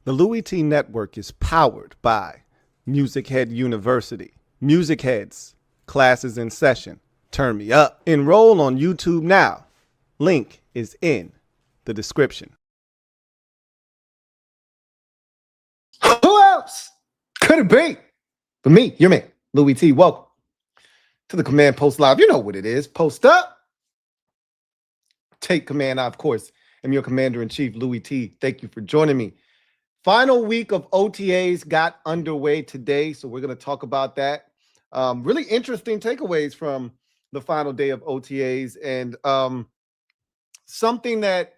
The Louie T Network is powered by MusicHead University. MusicHeads, classes in session. Turn me up. Enroll on YouTube now. Link is in the description. Who else could it be but me, your man, Louie T? Welcome to the Command Post Live. You know what it is. Post up. Take command. I, of course, am your Commander-in-Chief, Louie T. Thank you for joining me. Final week of OTAs got underway today, so we're going to talk about that. Really interesting takeaways from the final day of OTAs, and something that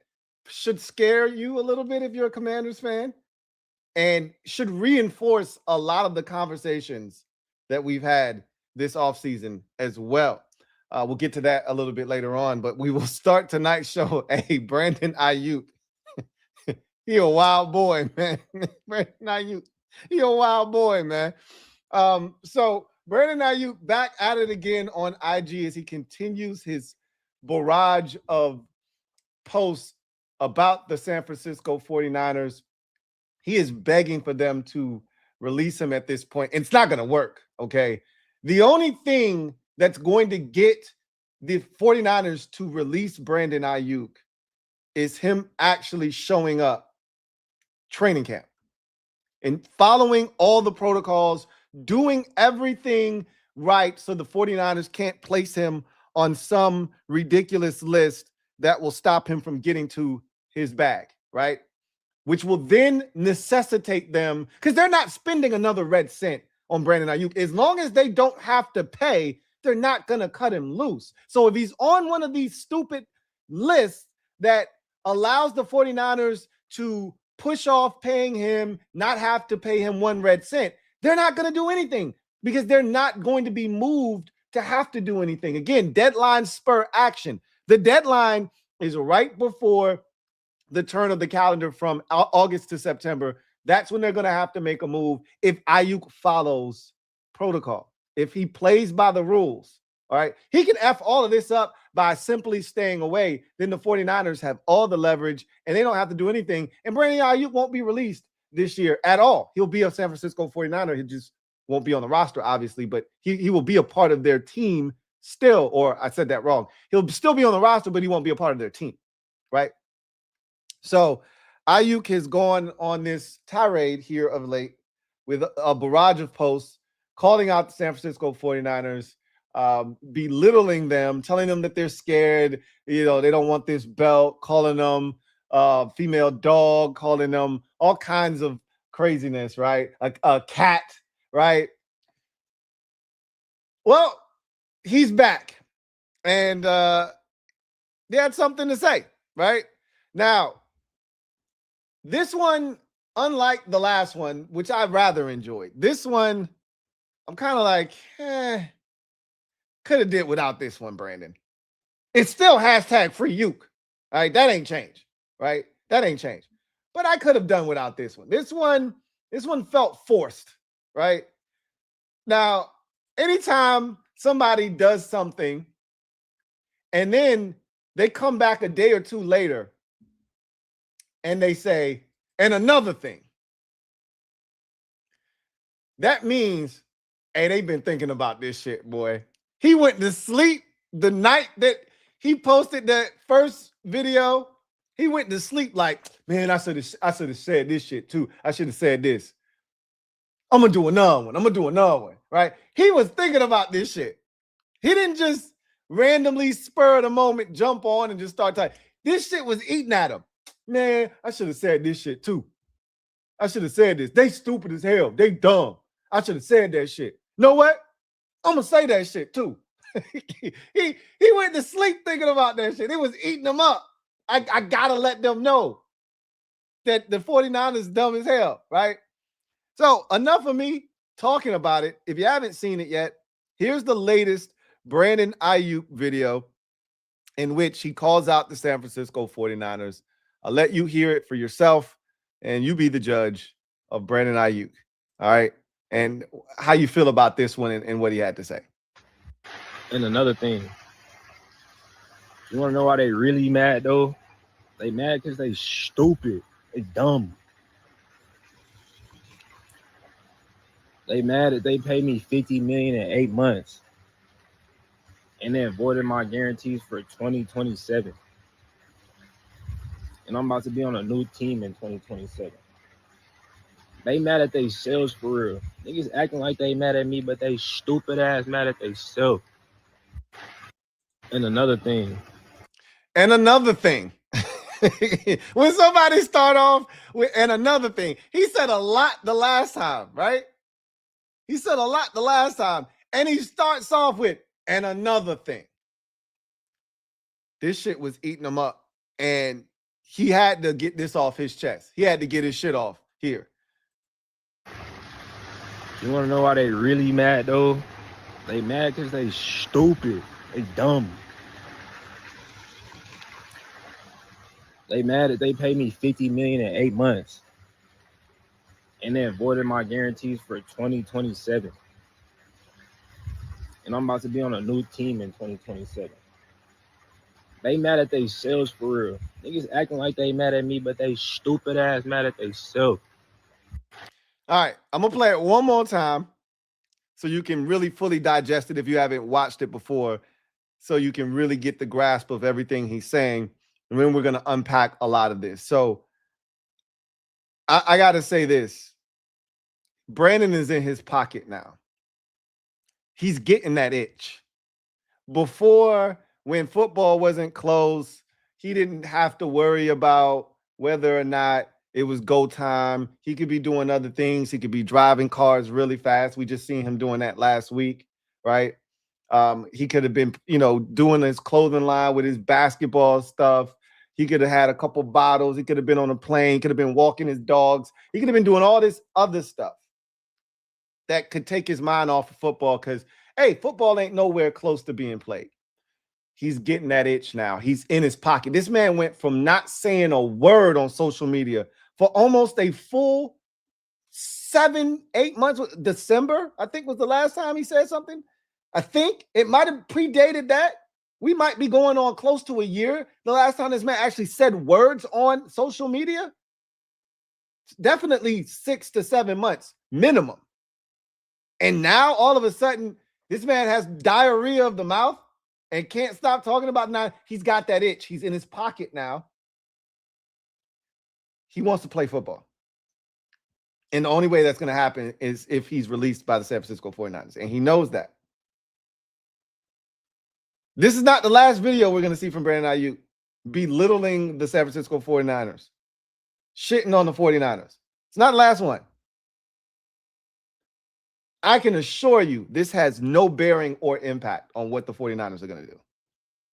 should scare you a little bit if you're a Commanders fan, and should reinforce a lot of the conversations that we've had this offseason as well. We'll get to that a little bit later on, but we will start tonight's show. Hey, Brandon Aiyuk. He a wild boy, man. Brandon Aiyuk, he a wild boy, man. So Brandon Aiyuk back at it again on IG as he continues his barrage of posts about the San Francisco 49ers. He is begging for them to release him at this point. It's not going to work, okay? The only thing that's going to get the 49ers to release Brandon Aiyuk is him actually showing up training camp and following all the protocols, doing everything right so the 49ers can't place him on some ridiculous list that will stop him from getting to his bag, right? Which will then necessitate them, because they're not spending another red cent on Brandon Aiyuk. As long as they don't have to pay, they're not going to cut him loose. So if he's on one of these stupid lists that allows the 49ers to push off paying him, not have to pay him one red cent, they're not going to do anything because they're not going to be moved to have to do anything. Again, deadline spur action. The deadline is right before the turn of the calendar from August to September. That's when they're going to have to make a move if Aiyuk follows protocol, if he plays by the rules. All right, he can F all of this up by simply staying away. Then the 49ers have all the leverage and they don't have to do anything. And Brandon Aiyuk won't be released this year at all. He'll be a San Francisco 49er. He just won't be on the roster, obviously, but he will be a part of their team still. Or I said that wrong. He'll still be on the roster, but he won't be a part of their team, right? So Aiyuk has gone on this tirade here of late with a barrage of posts calling out the San Francisco 49ers, belittling them, telling them that they're scared, they don't want this belt, calling them female dog, calling them all kinds of craziness, right? A cat, right? Well, he's back, and they had something to say, right? Now, this one, unlike the last one, which I rather enjoyed, this one, I'm kind of like, could have did without this one, Brandon. It's still hashtag free Uke. All right, that ain't changed, right? That ain't changed. But I could have done without this one. This one felt forced, right? Now, anytime somebody does something and then they come back a day or two later and they say, and another thing, that means, hey, they've been thinking about this shit, boy. He went to sleep the night that he posted that first video. He went to sleep like, man, I should have said this shit too. I should have said this. I'm going to do another one. Right? He was thinking about this shit. He didn't just randomly spur of the moment, jump on and just start typing. This shit was eating at him. Man, I should have said this shit too. I should have said this. They stupid as hell. They dumb. I should have said that shit. You know what? I'm going to say that shit too. he went to sleep thinking about that shit. It was eating him up. I got to let them know that the 49ers dumb as hell, right? So enough of me talking about it. If you haven't seen it yet, here's the latest Brandon Aiyuk video in which he calls out the San Francisco 49ers. I'll let you hear it for yourself, and you be the judge of Brandon Aiyuk, all right? And how you feel about this one and what he had to say. And another thing, you want to know why they really mad, though? They mad because they stupid. They dumb. They mad that they paid me $50 million in 8 months and then voided my guarantees for 2027. And I'm about to be on a new team in 2027. They mad at they selves for real. Niggas acting like they mad at me, but they stupid ass mad at they self. And another thing. When somebody start off with and another thing, he said a lot the last time, right? He said a lot the last time, and he starts off with and another thing. This shit was eating him up, and he had to get this off his chest. He had to get his shit off here. You want to know why they really mad, though? They mad because they stupid. They dumb. They mad that they paid me $50 million in 8 months and then voided my guarantees for 2027. And I'm about to be on a new team in 2027. They mad at they selves for real. Niggas acting like they mad at me, but they stupid ass mad at they self. All right, I'm gonna play it one more time so you can really fully digest it if you haven't watched it before, so you can really get the grasp of everything he's saying. And then we're gonna unpack a lot of this. So I gotta say this. Brandon is in his pocket now. He's getting that itch. Before, when football wasn't close, he didn't have to worry about whether or not it was go time. He could be doing other things. He could be driving cars really fast. We just seen him doing that last week, right? He could have been, doing his clothing line with his basketball stuff. He could have had a couple bottles. He could have been on a plane. He could have been walking his dogs. He could have been doing all this other stuff that could take his mind off of football because, hey, football ain't nowhere close to being played. He's getting that itch now. He's in his pocket. This man went from not saying a word on social media for almost a full 7-8 months. December, I think, was the last time he said something. I think it might have predated that. We might be going on close to a year. The last time this man actually said words on social media. Definitely 6 to 7 months minimum. And now all of a sudden, this man has diarrhea of the mouth and can't stop talking about it. Now he's got that itch. He's in his pocket now. He wants to play football. And the only way that's going to happen is if he's released by the San Francisco 49ers. And he knows that. This is not the last video we're going to see from Brandon Aiyuk belittling the San Francisco 49ers, shitting on the 49ers. It's not the last one. I can assure you this has no bearing or impact on what the 49ers are going to do.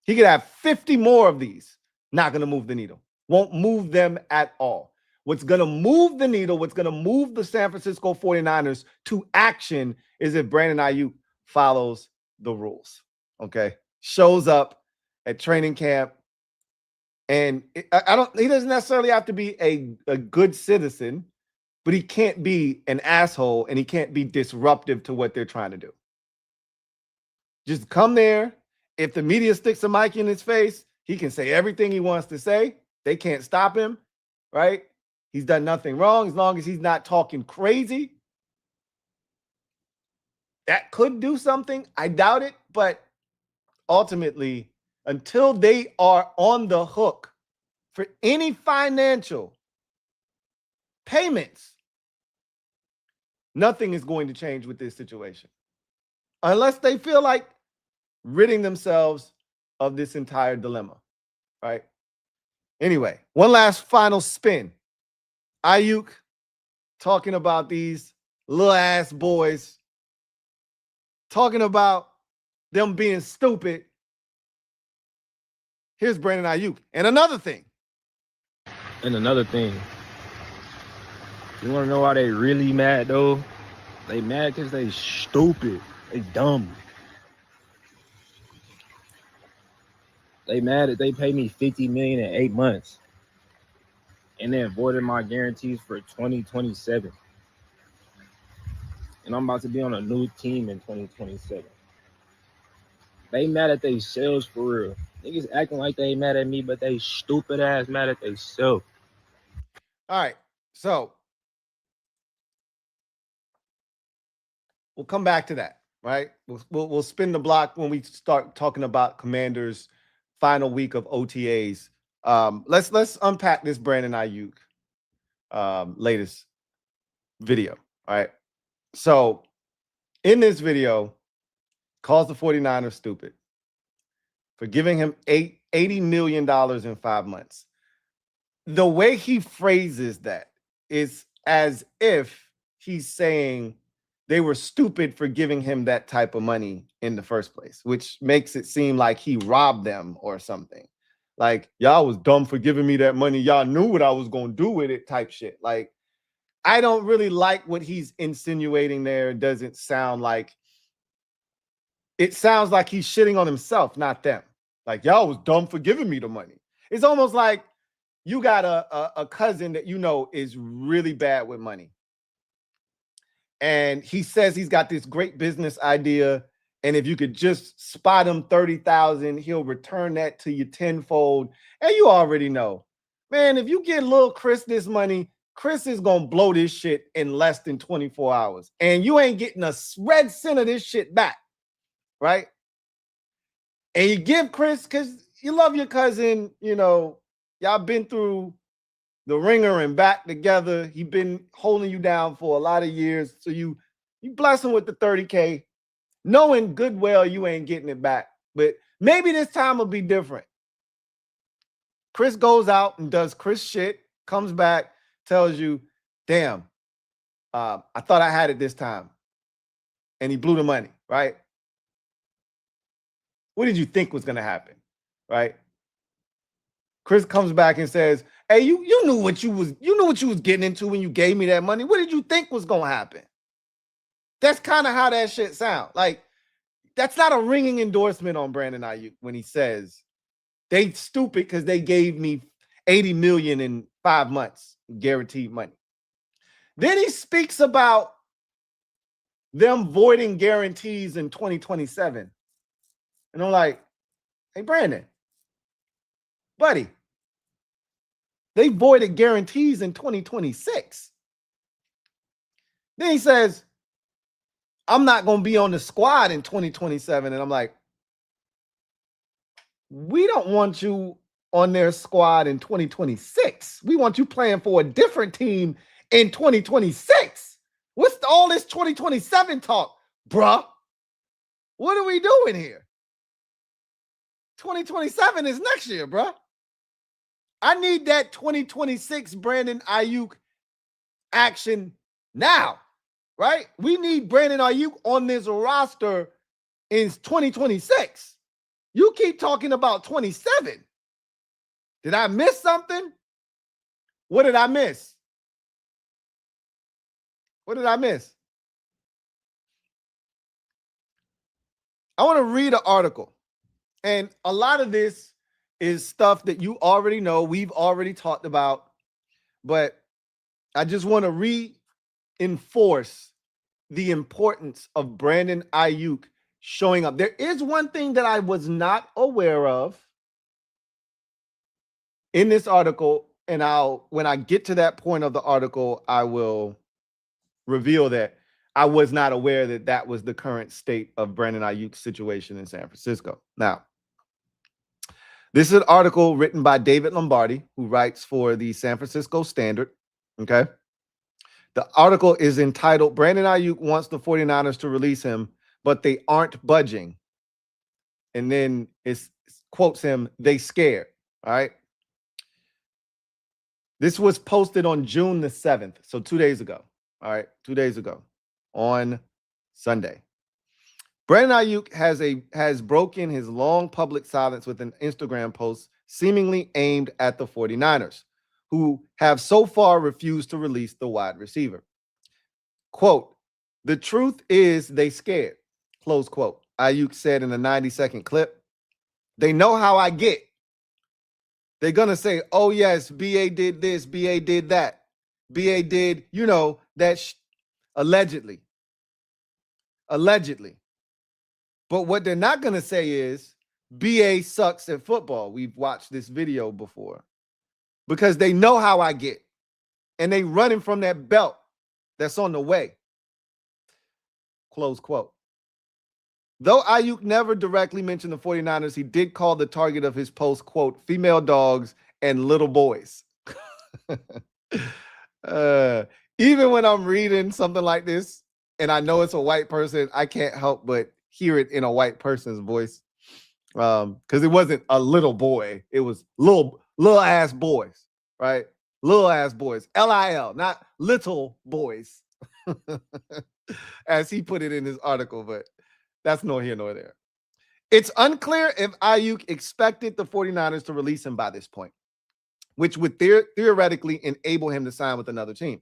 He could have 50 more of these. Not going to move the needle. Won't move them at all. What's going to move the needle, what's going to move the San Francisco 49ers to action is if Brandon Aiyuk follows the rules. Okay? Shows up at training camp. And he doesn't necessarily have to be a good citizen, but he can't be an asshole and he can't be disruptive to what they're trying to do. Just come there. If the media sticks a mic in his face, he can say everything he wants to say. They can't stop him, right? He's done nothing wrong as long as he's not talking crazy. That could do something. I doubt it, but ultimately, until they are on the hook for any financial payments, nothing is going to change with this situation. Unless they feel like ridding themselves of this entire dilemma, right? Anyway, one last final spin. Aiyuk talking about these little ass boys, talking about them being stupid. Here's Brandon Aiyuk. And another thing. You want to know why they really mad, though? They mad because they stupid. They dumb. They mad that they paid me $50 million in 8 months and then voided my guarantees for 2027. And I'm about to be on a new team in 2027. They mad at they selves for real. Niggas acting like they mad at me, but they stupid ass mad at they self. All right. So we'll come back to that, right? We'll spin the block when we start talking about Commanders' final week of OTAs. Let's unpack this Brandon Aiyuk latest video. All right. So in this video, calls the 49ers stupid for giving him $80 million in 5 months. The way he phrases that is as if he's saying they were stupid for giving him that type of money in the first place, which makes it seem like he robbed them or something. Like, y'all was dumb for giving me that money. Y'all knew what I was going to do with it type shit. Like, I don't really like what he's insinuating there. It doesn't sound like, it sounds like he's shitting on himself, not them. Like, y'all was dumb for giving me the money. It's almost like you got a cousin that you know is really bad with money. And he says he's got this great business idea. And if you could just spot him 30,000, he'll return that to you tenfold. And you already know, man, if you get little Chris this money, Chris is going to blow this shit in less than 24 hours. And you ain't getting a red cent of this shit back, right? And you give Chris, because you love your cousin, you know, y'all been through the ringer and back together. He been holding you down for a lot of years. So you bless him with the 30K, knowing good well you ain't getting it back. But maybe this time will be different. Chris goes out and does Chris shit, comes back, tells you, damn, I thought I had it this time. And he blew the money, right? What did you think was going to happen, right? Chris comes back and says, hey, you knew what you was getting into when you gave me that money. What did you think was going to happen? That's kind of how that shit sounds. Like, that's not a ringing endorsement on Brandon Aiyuk when he says they stupid because they gave me $80 million in 5 months guaranteed money. Then he speaks about them voiding guarantees in 2027. And I'm like, hey, Brandon, buddy, they voided guarantees in 2026. Then he says, I'm not going to be on the squad in 2027. And I'm like, we don't want you on their squad in 2026. We want you playing for a different team in 2026. What's all this 2027 talk, bruh? What are we doing here? 2027 is next year, bruh. I need that 2026 Brandon Aiyuk action now, right? We need Brandon Aiyuk on this roster in 2026. You keep talking about 27. Did I miss something? What did I miss? What did I miss? I want to read an article. And a lot of this is stuff that you already know, we've already talked about, but I just want to reinforce the importance of Brandon Aiyuk showing up. There is one thing that I was not aware of in this article, and when I get to that point of the article, I will reveal that I was not aware that that was the current state of Brandon Aiyuk's situation in San Francisco. Now, this is an article written by David Lombardi, who writes for the San Francisco Standard, okay? The article is entitled, Brandon Aiyuk wants the 49ers to release him, but they aren't budging. And then it quotes him, they scared, all right? This was posted on June the 7th, so 2 days ago, all right? 2 days ago on Sunday. Brandon Aiyuk has broken his long public silence with an Instagram post seemingly aimed at the 49ers, who have so far refused to release the wide receiver. Quote, the truth is they scared, close quote. Aiyuk said in a 90-second clip, they know how I get. They're going to say, oh, yes, BA did this, BA did that. BA did, you know, that allegedly. Allegedly. But what they're not going to say is BA sucks at football. We've watched this video before. Because they know how I get. And they running from that belt that's on the way. close quote. Though Aiyuk never directly mentioned the 49ers, he did call the target of his post, quote, female dogs and little boys. Even when I'm reading something like this and I know it's a white person, I can't help but hear it in a white person's voice. Because it wasn't a little boy, it was little ass boys, right? Little ass boys, LIL, not little boys, as he put it in his article, but that's nor here nor there. It's unclear if Aiyuk expected the 49ers to release him by this point, which would theoretically enable him to sign with another team.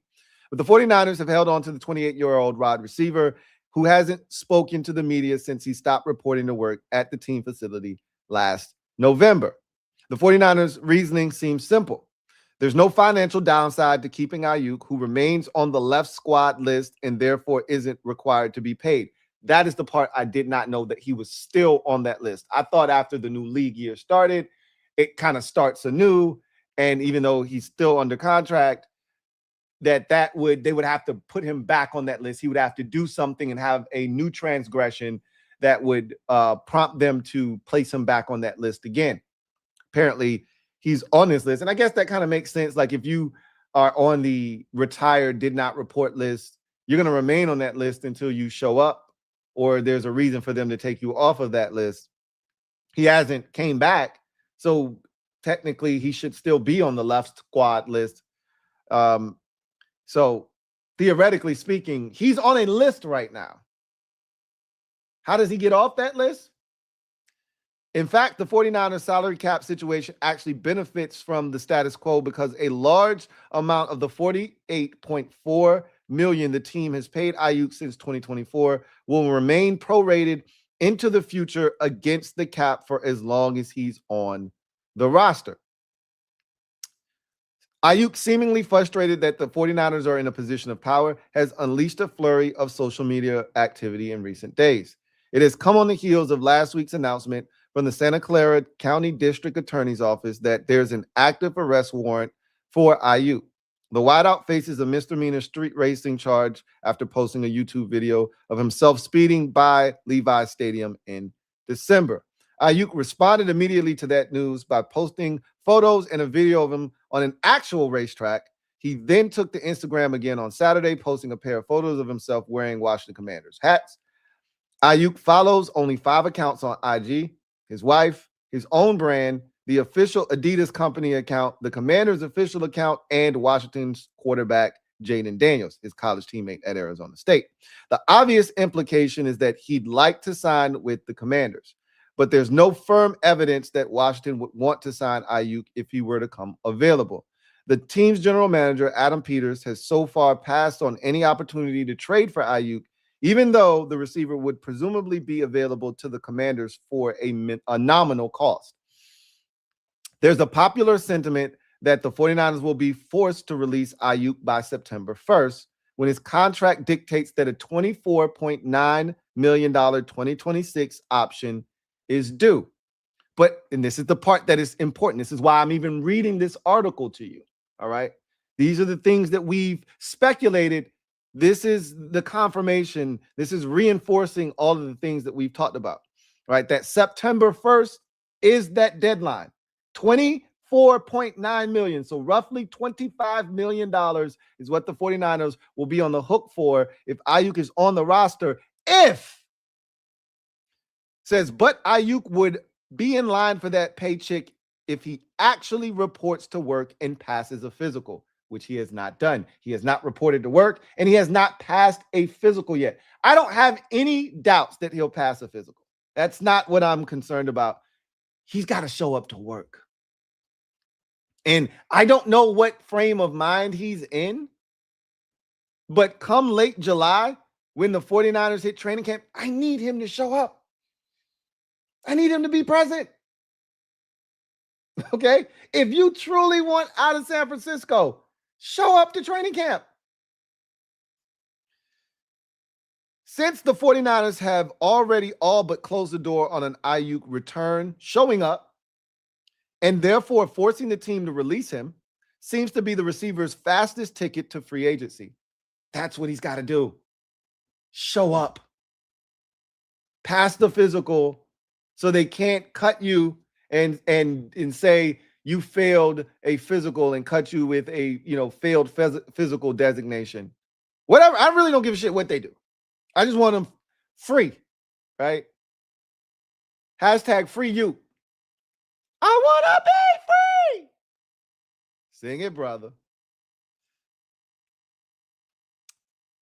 But the 49ers have held on to the 28-year-old wide receiver who hasn't spoken to the media since he stopped reporting to work at the team facility last November. The 49ers' reasoning seems simple. There's no financial downside to keeping Aiyuk, who remains on the left squad list and therefore isn't required to be paid. That is the part I did not know, that he was still on that list. I thought after the new league year started, it kind of starts anew. And even though he's still under contract, they would have to put him back on that list. He would have to do something and have a new transgression that would prompt them to place him back on that list again. Apparently, he's on this list. And I guess that kind of makes sense. Like if you are on the retired, did not report list, you're going to remain on that list until you show up, or there's a reason for them to take you off of that list. He hasn't came back, so technically he should still be on the left squad list. So theoretically speaking, he's on a list right now. How does he get off that list? In fact, the 49ers salary cap situation actually benefits from the status quo because a large amount of the $48.4 million the team has paid Aiyuk since 2024 will remain prorated into the future against the cap for as long as he's on the roster. Aiyuk, seemingly frustrated that the 49ers are in a position of power, has unleashed a flurry of social media activity in recent days. It has come on the heels of last week's announcement from the Santa Clara County District Attorney's Office that there's an active arrest warrant for Aiyuk. The wideout faces a misdemeanor street racing charge after posting a YouTube video of himself speeding by Levi's Stadium in December. Aiyuk responded immediately to that news by posting photos and a video of him on an actual racetrack. He then took to Instagram again on Saturday, posting a pair of photos of himself wearing Washington Commanders hats. Aiyuk follows only 5 accounts on IG: his wife, his own brand, the official Adidas company account, the Commanders' official account, and Washington's quarterback Jaden Daniels, his college teammate at Arizona State. The obvious implication is that he'd like to sign with the Commanders, but there's no firm evidence that Washington would want to sign Aiyuk if he were to come available. The team's general manager, Adam Peters, has so far passed on any opportunity to trade for Aiyuk, even though the receiver would presumably be available to the Commanders for a nominal cost. There's a popular sentiment that the 49ers will be forced to release Aiyuk by September 1st, when his contract dictates that a $24.9 million 2026 option is due. And this is the part that is important. This is why I'm even reading this article to you. All right. These are the things that we've speculated. This is the confirmation. This is reinforcing all of the things that we've talked about. Right. That September 1st is that deadline. $24.9 million. So roughly $25 million is what the 49ers will be on the hook for if Aiyuk is on the roster. But Aiyuk would be in line for that paycheck if he actually reports to work and passes a physical, which he has not done. He has not reported to work, and he has not passed a physical yet. I don't have any doubts that he'll pass a physical. That's not what I'm concerned about. He's got to show up to work. And I don't know what frame of mind he's in, but come late July, when the 49ers hit training camp, I need him to show up. I need him to be present. Okay? If you truly want out of San Francisco, show up to training camp. Since the 49ers have already all but closed the door on an Aiyuk return, showing up, and therefore forcing the team to release him, seems to be the receiver's fastest ticket to free agency. That's what he's got to do. Show up. pass the physical so they can't cut you and say you failed a physical and cut you with a failed physical designation. Whatever. I really don't give a shit what they do. I just want them free, right? Hashtag free you. I want to be free. Sing it, brother.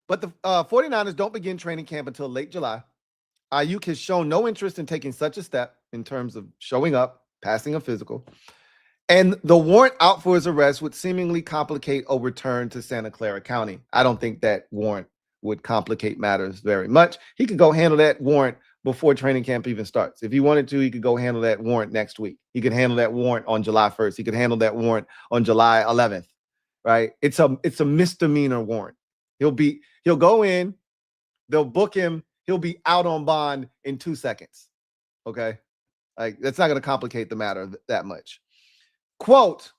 But the 49ers don't begin training camp until late July. Aiyuk has shown no interest in taking such a step in terms of showing up, passing a physical. And the warrant out for his arrest would seemingly complicate a return to Santa Clara County. I don't think that warrant would complicate matters very much. He could go handle that warrant before training camp even starts. If he wanted to, he could go handle that warrant next week. He could handle that warrant on July 1st. He could handle that warrant on July 11th, right? It's a misdemeanor warrant. He'll go in, they'll book him, he'll be out on bond in 2 seconds. Okay? Like, that's not going to complicate the matter that much. Quote,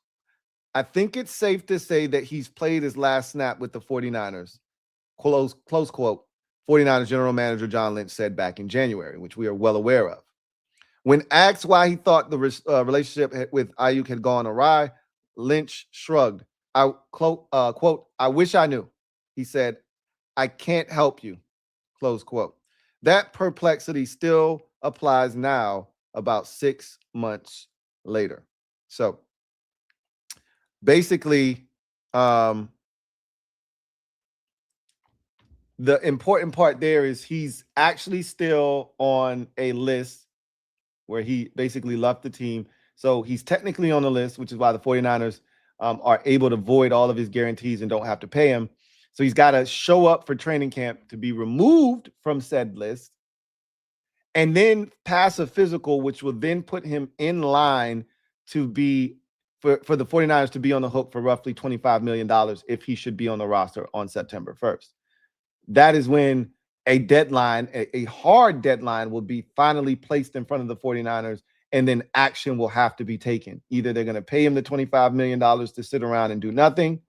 I think it's safe to say that he's played his last snap with the 49ers. Close quote. 49ers general manager John Lynch said back in January, which we are well aware of. When asked why he thought the relationship with Aiyuk had gone awry, Lynch shrugged. Quote, I wish I knew. He said, I can't help you. Close quote. That perplexity still applies now, about 6 months later. So basically, the important part there is he's actually still on a list where he basically left the team. So he's technically on the list, which is why the 49ers are able to void all of his guarantees and don't have to pay him. So he's got to show up for training camp to be removed from said list and then pass a physical, which will then put him in line to be for the 49ers to be on the hook for roughly $25 million if he should be on the roster on September 1st. That is when a deadline, a hard deadline, will be finally placed in front of the 49ers, and then action will have to be taken. Either they're going to pay him the $25 million to sit around and do nothing,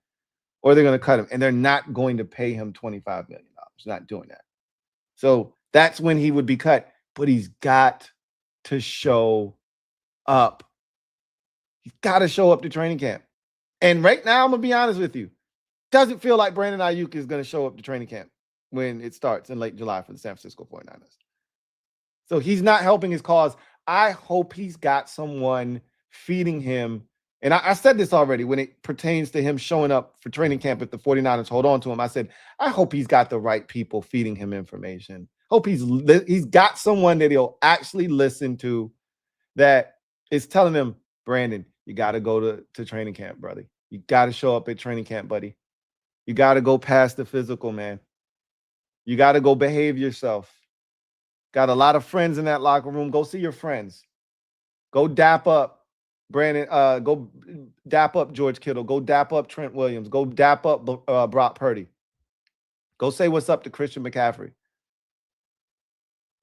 or they're going to cut him. And they're not going to pay him $25 million. Not doing that. So that's when he would be cut. But he's got to show up. He's got to show up to training camp. And right now, I'm going to be honest with you, doesn't feel like Brandon Aiyuk is going to show up to training camp when it starts in late July for the San Francisco 49ers. So he's not helping his cause. I hope he's got someone feeding him. And I said this already when it pertains to him showing up for training camp if the 49ers hold on to him. I said, I hope he's got the right people feeding him information. Hope he's got someone that he'll actually listen to that is telling him, Brandon, you got to go to training camp, brother. You got to show up at training camp, buddy. You got to go past the physical, man. You got to go behave yourself. Got a lot of friends in that locker room. Go see your friends. Go dap up Brandon. Go dap up George Kittle. Go dap up Trent Williams. Go dap up Brock Purdy. Go say what's up to Christian McCaffrey.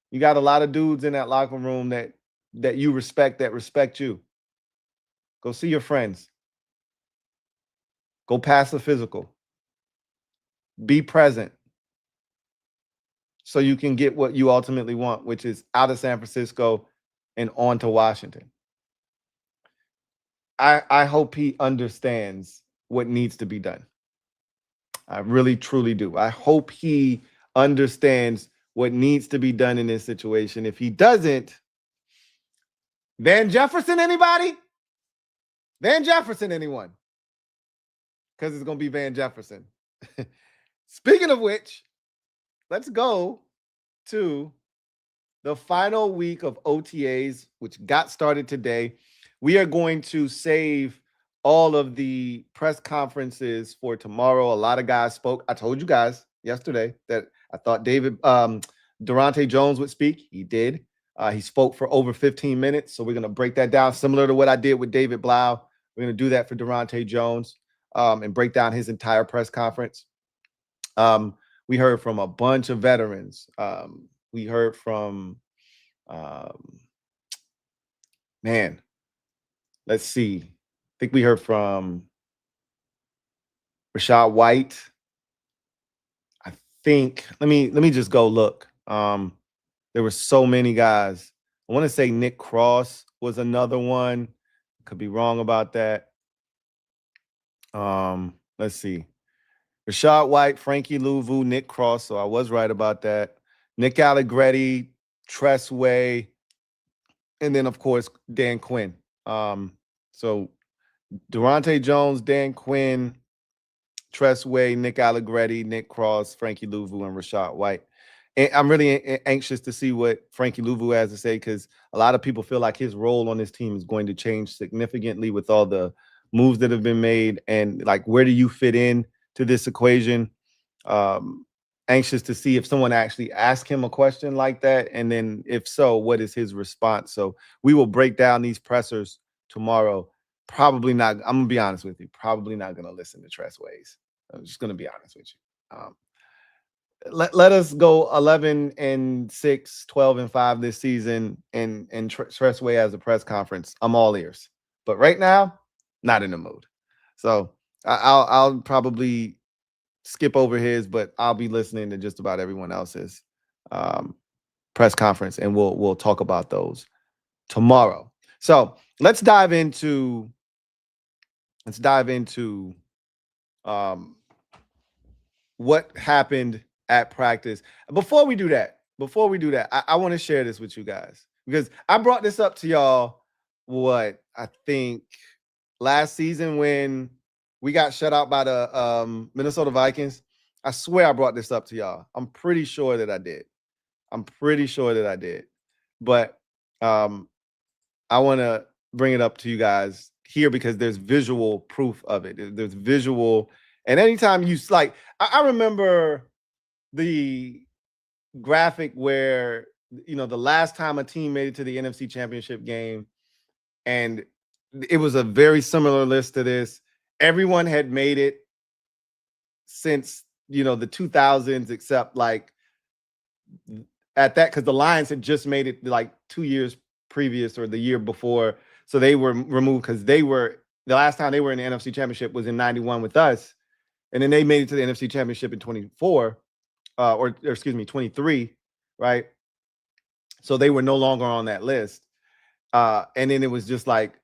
You got a lot of dudes in that locker room that you respect, that respect you. Go see your friends. Go pass the physical. Be present so you can get what you ultimately want, which is out of San Francisco and on to Washington. I hope he understands what needs to be done. I really, truly do. I hope he understands what needs to be done in this situation. If he doesn't, Van Jefferson, anybody? Van Jefferson, anyone? Because it's going to be Van Jefferson. Speaking of which, let's go to the final week of OTAs, which got started today. We are going to save all of the press conferences for tomorrow. A lot of guys spoke. I told you guys yesterday that I thought Durante Jones would speak. He did. He spoke for over 15 minutes. So we're going to break that down, similar to what I did with David Blau. We're going to do that for Durante Jones and break down his entire press conference. We heard from a bunch of veterans. We heard from, let's see. I think we heard from Rashad White. I think, let me just go look. There were so many guys. I want to say Nick Cross was another one. Could be wrong about that. Let's see. Rashad White, Frankie Louvu, Nick Cross. So I was right about that. Nick Allegretti, Tress Way, and then of course Dan Quinn. So Durante Jones, Dan Quinn, Tress Way, Nick Allegretti, Nick Cross, Frankie Louvu, and Rashad White. And I'm really anxious to see what Frankie Louvu has to say, because a lot of people feel like his role on this team is going to change significantly with all the moves that have been made. And like, where do you fit in to this equation? Anxious to see if someone actually asked him a question like that. And then if so, what is his response? So we will break down these pressers tomorrow. Probably not. I'm going to be honest with you. Probably not going to listen to Tress Ways. I'm just going to be honest with you. Let us go 11-6, 12-5 this season, and Tress Way as a press conference. I'm all ears. But right now, not in the mood. So I'll probably skip over his, but I'll be listening to just about everyone else's press conference, and we'll talk about those tomorrow. So let's dive into what happened at practice. Before we do that, I want to share this with you guys, because I brought this up to y'all, I think last season when we got shut out by the Minnesota Vikings. I swear I brought this up to y'all. I'm pretty sure that I did. But I want to bring it up to you guys here because there's visual proof of it. There's visual. And anytime you like, I remember the graphic where, the last time a team made it to the NFC Championship game, and it was a very similar list to this. Everyone had made it since, the 2000s, except like at that, because the Lions had just made it like 2 years previous or the year before. So they were removed because the last time they were in the NFC Championship was in 91 with us. And then they made it to the NFC Championship in 24, or excuse me, 23, right? So they were no longer on that list. And then it was just like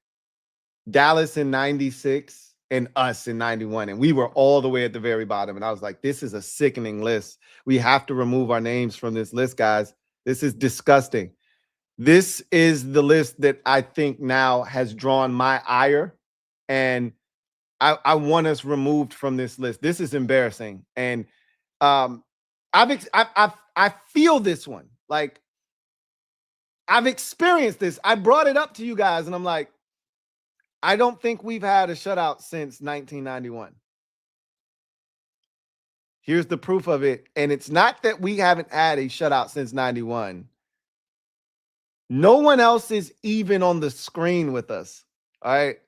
Dallas in 96 and us in 91. And we were all the way at the very bottom. And I was like, this is a sickening list. We have to remove our names from this list, guys. This is disgusting. This is the list that I think now has drawn my ire. And I want us removed from this list. This is embarrassing. And I feel this one. Like, I've experienced this. I brought it up to you guys, and I'm like, I don't think we've had a shutout since 1991. Here's the proof of it. And it's not that we haven't had a shutout since 91. No one else is even on the screen with us. All right.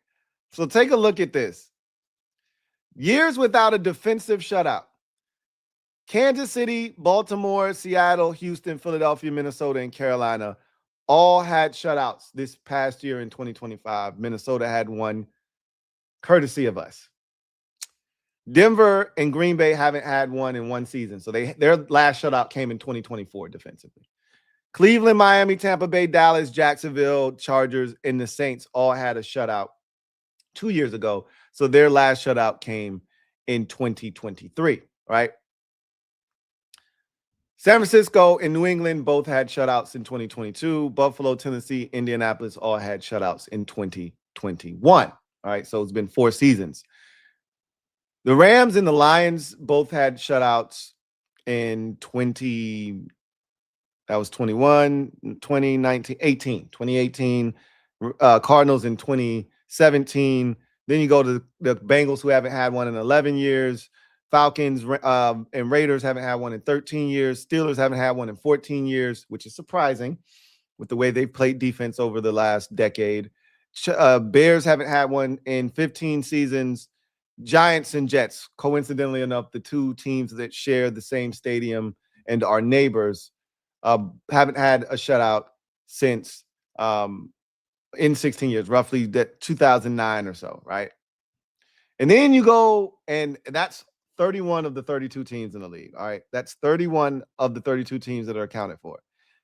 So take a look at this. Years without a defensive shutout. Kansas City, Baltimore, Seattle, Houston, Philadelphia, Minnesota, and Carolina all had shutouts this past year in 2025. Minnesota had one courtesy of us. Denver and Green Bay haven't had one in one season. So their last shutout came in 2024 defensively. Cleveland, Miami, Tampa Bay, Dallas, Jacksonville, Chargers, and the Saints all had a shutout 2 years ago. So their last shutout came in 2023, right? San Francisco and New England both had shutouts in 2022. Buffalo, Tennessee, Indianapolis all had shutouts in 2021. All right, so it's been 4 seasons. The Rams and the Lions both had shutouts in 2021, 2018. Cardinals in 2017. Then you go to the Bengals, who haven't had one in 11 years. Falcons and Raiders haven't had one in 13 years. Steelers haven't had one in 14 years, which is surprising with the way they've played defense over the last decade. Bears haven't had one in 15 seasons. Giants and Jets, coincidentally enough, the two teams that share the same stadium and are neighbors, haven't had a shutout since in 16 years, roughly 2009 or so, right? And then you go, and that's 31 of the 32 teams in the league. All right. That's 31 of the 32 teams that are accounted for.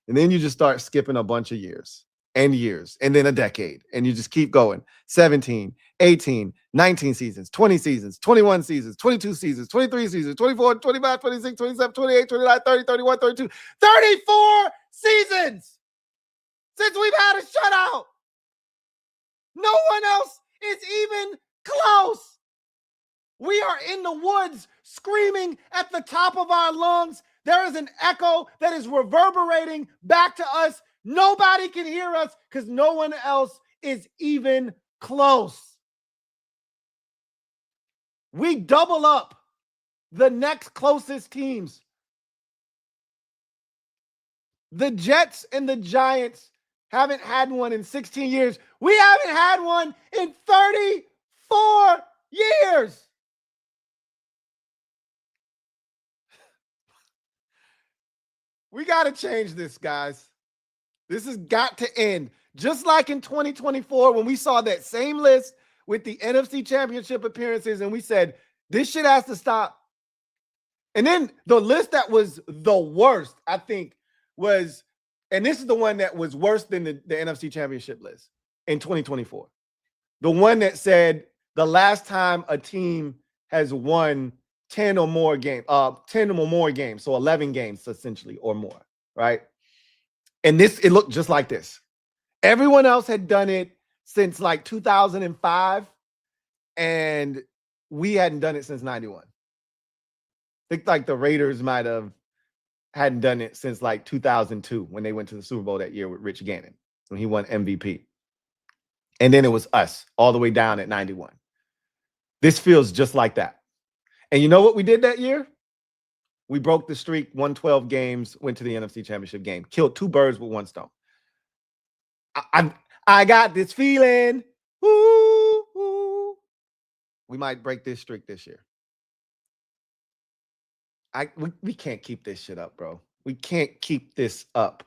And then you just start skipping a bunch of years and years and then a decade. And you just keep going. 17, 18, 19 seasons, 20 seasons, 21 seasons, 22 seasons, 23 seasons, 24, 25, 26, 27, 28, 29, 30, 31, 32, 34 seasons since we've had a shutout. No one else is even close. We are in the woods screaming at the top of our lungs. There is an echo that is reverberating back to us. Nobody can hear us because no one else is even close. We double up the next closest teams. The Jets and the Giants haven't had one in 16 years. We haven't had one in 34 years. We got to change this, guys. This has got to end. Just like in 2024, when we saw that same list with the NFC Championship appearances, and we said, this shit has to stop. And then the list that was the worst, I think, was, and this is the one that was worse than the NFC Championship list in 2024. The one that said the last time a team has won 10 or more games, so 11 games essentially or more, right? And it looked just like this. Everyone else had done it since like 2005, and we hadn't done it since 91. I think like the Raiders hadn't done it since like 2002 when they went to the Super Bowl that year with Rich Gannon when he won MVP. And then it was us all the way down at 91. This feels just like that. And you know what we did that year? We broke the streak, won 12 games, went to the NFC Championship game, killed two birds with one stone. I got this feeling. Woo, woo. We might break this streak this year. We can't keep this shit up, bro. We can't keep this up.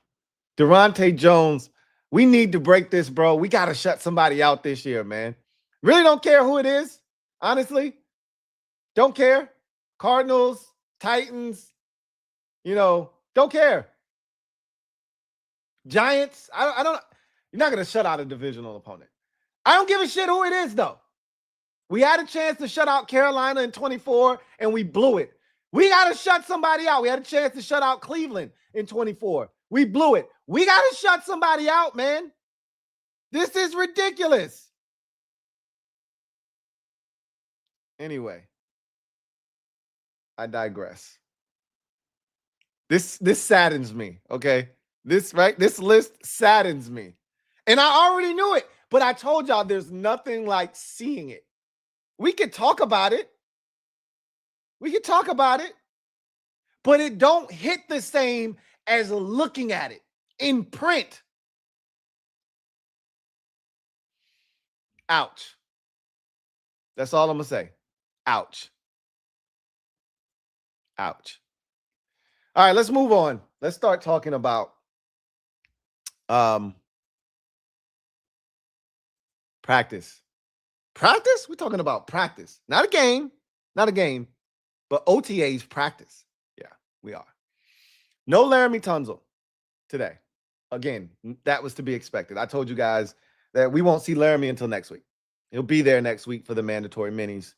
Durante Jones, we need to break this, bro. We got to shut somebody out this year, man. Really don't care who it is, honestly. Don't care. Cardinals, Titans, don't care. Giants, I don't. You're not going to shut out a divisional opponent. I don't give a shit who it is, though. We had a chance to shut out Carolina in 24, and we blew it. We got to shut somebody out. We had a chance to shut out Cleveland in 24. We blew it. We got to shut somebody out, man. This is ridiculous. Anyway, I digress. This saddens me, okay? This list saddens me. And I already knew it, but I told y'all there's nothing like seeing it. We could talk about it. But it don't hit the same as looking at it in print. Ouch. That's all I'm going to say. Ouch. Ouch. All right, let's move on. Let's start talking about practice. Practice? We're talking about practice. Not a game, but OTA's practice. Yeah, we are. No Laramie Tunsil today. Again, that was to be expected. I told you guys that we won't see Laramie until next week. He'll be there next week for the mandatory minis.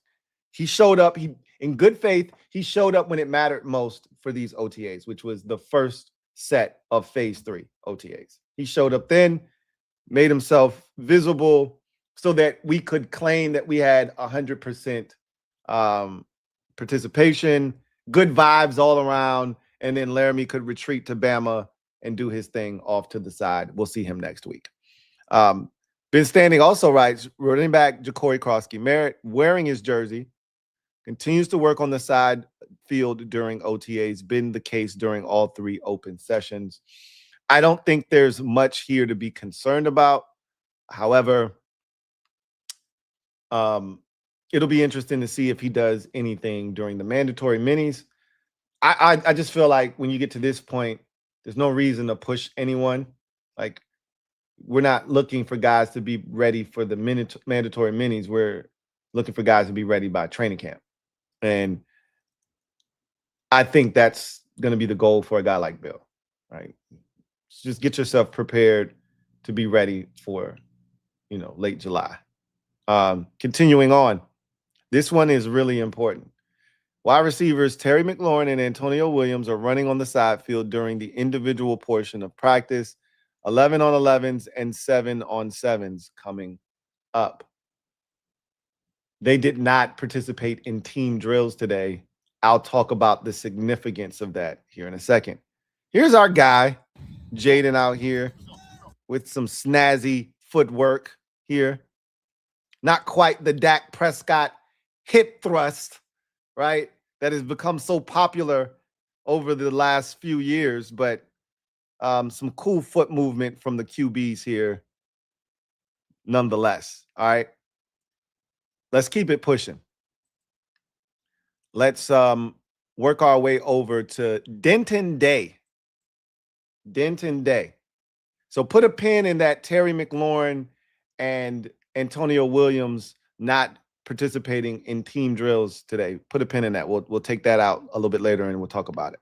He showed up. In good faith, he showed up when it mattered most for these OTAs, which was the first set of phase 3 OTAs. He showed up then, made himself visible so that we could claim that we had 100% participation, good vibes all around, and then Laramie could retreat to Bama and do his thing off to the side. We'll see him next week. Ben Standing also writes, running back Ja'Cory Crosky-Merritt wearing his jersey, continues to work on the side field during OTAs, been the case during all 3 open sessions. I don't think there's much here to be concerned about. However, it'll be interesting to see if he does anything during the mandatory minis. I just feel like when you get to this point, there's no reason to push anyone. Like, we're not looking for guys to be ready for the mandatory minis. We're looking for guys to be ready by training camp. And I think that's going to be the goal for a guy like Bill, right? just get yourself prepared to be ready for, late July. Continuing on, this one is really important. Wide receivers Terry McLaurin and Antonio Williams are running on the side field during the individual portion of practice. 11 on 11s and 7 on 7s coming up. They did not participate in team drills today. I'll talk about the significance of that here in a second. Here's our guy, Jaden, out here with some snazzy footwork here. Not quite the Dak Prescott hip thrust, right? That has become so popular over the last few years, but some cool foot movement from the QBs here nonetheless. All right. Let's keep it pushing. Let's work our way over to Denton Day. Denton Day. So put a pin in that Terry McLaurin and Antonio Williams not participating in team drills today. Put a pin in that. We'll take that out a little bit later and we'll talk about it.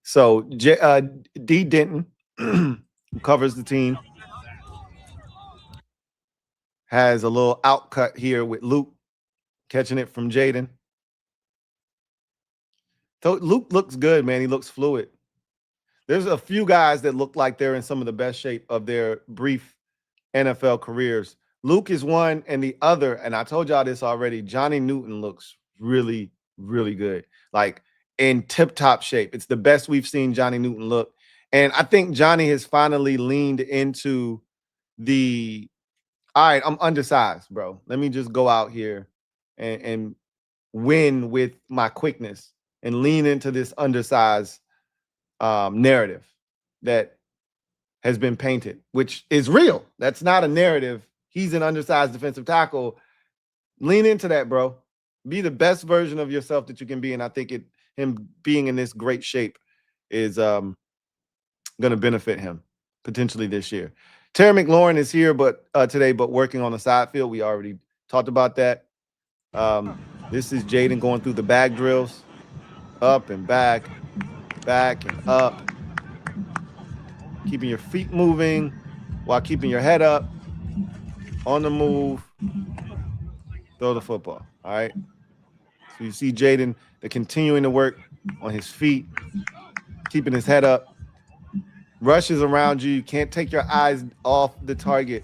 So D. Denton, who covers the team, has a little outcut here with Luke catching it from Jaden. So Luke looks good, man. He looks fluid. There's a few guys that look like they're in some of the best shape of their brief NFL careers. Luke is one, and the other, and I told y'all this already, Johnny Newton looks really, really good. Like in tip-top shape. It's the best we've seen Johnny Newton look. And I think Johnny has finally leaned into the, all right, I'm undersized, bro. Let me just go out here and win with my quickness and lean into this undersized narrative that has been painted, which is real. That's not a narrative. He's an undersized defensive tackle. Lean into that, bro. Be the best version of yourself that you can be. And I think him being in this great shape is going to benefit him potentially this year. Terry McLaurin is here today, but working on the side field. We already talked about that. This is Jaden going through the bag drills. Up and back and up. Keeping your feet moving while keeping your head up. On the move. Throw the football. All right. So you see Jaden, they're continuing to work on his feet, keeping his head up. Rushes around you. You can't take your eyes off the target.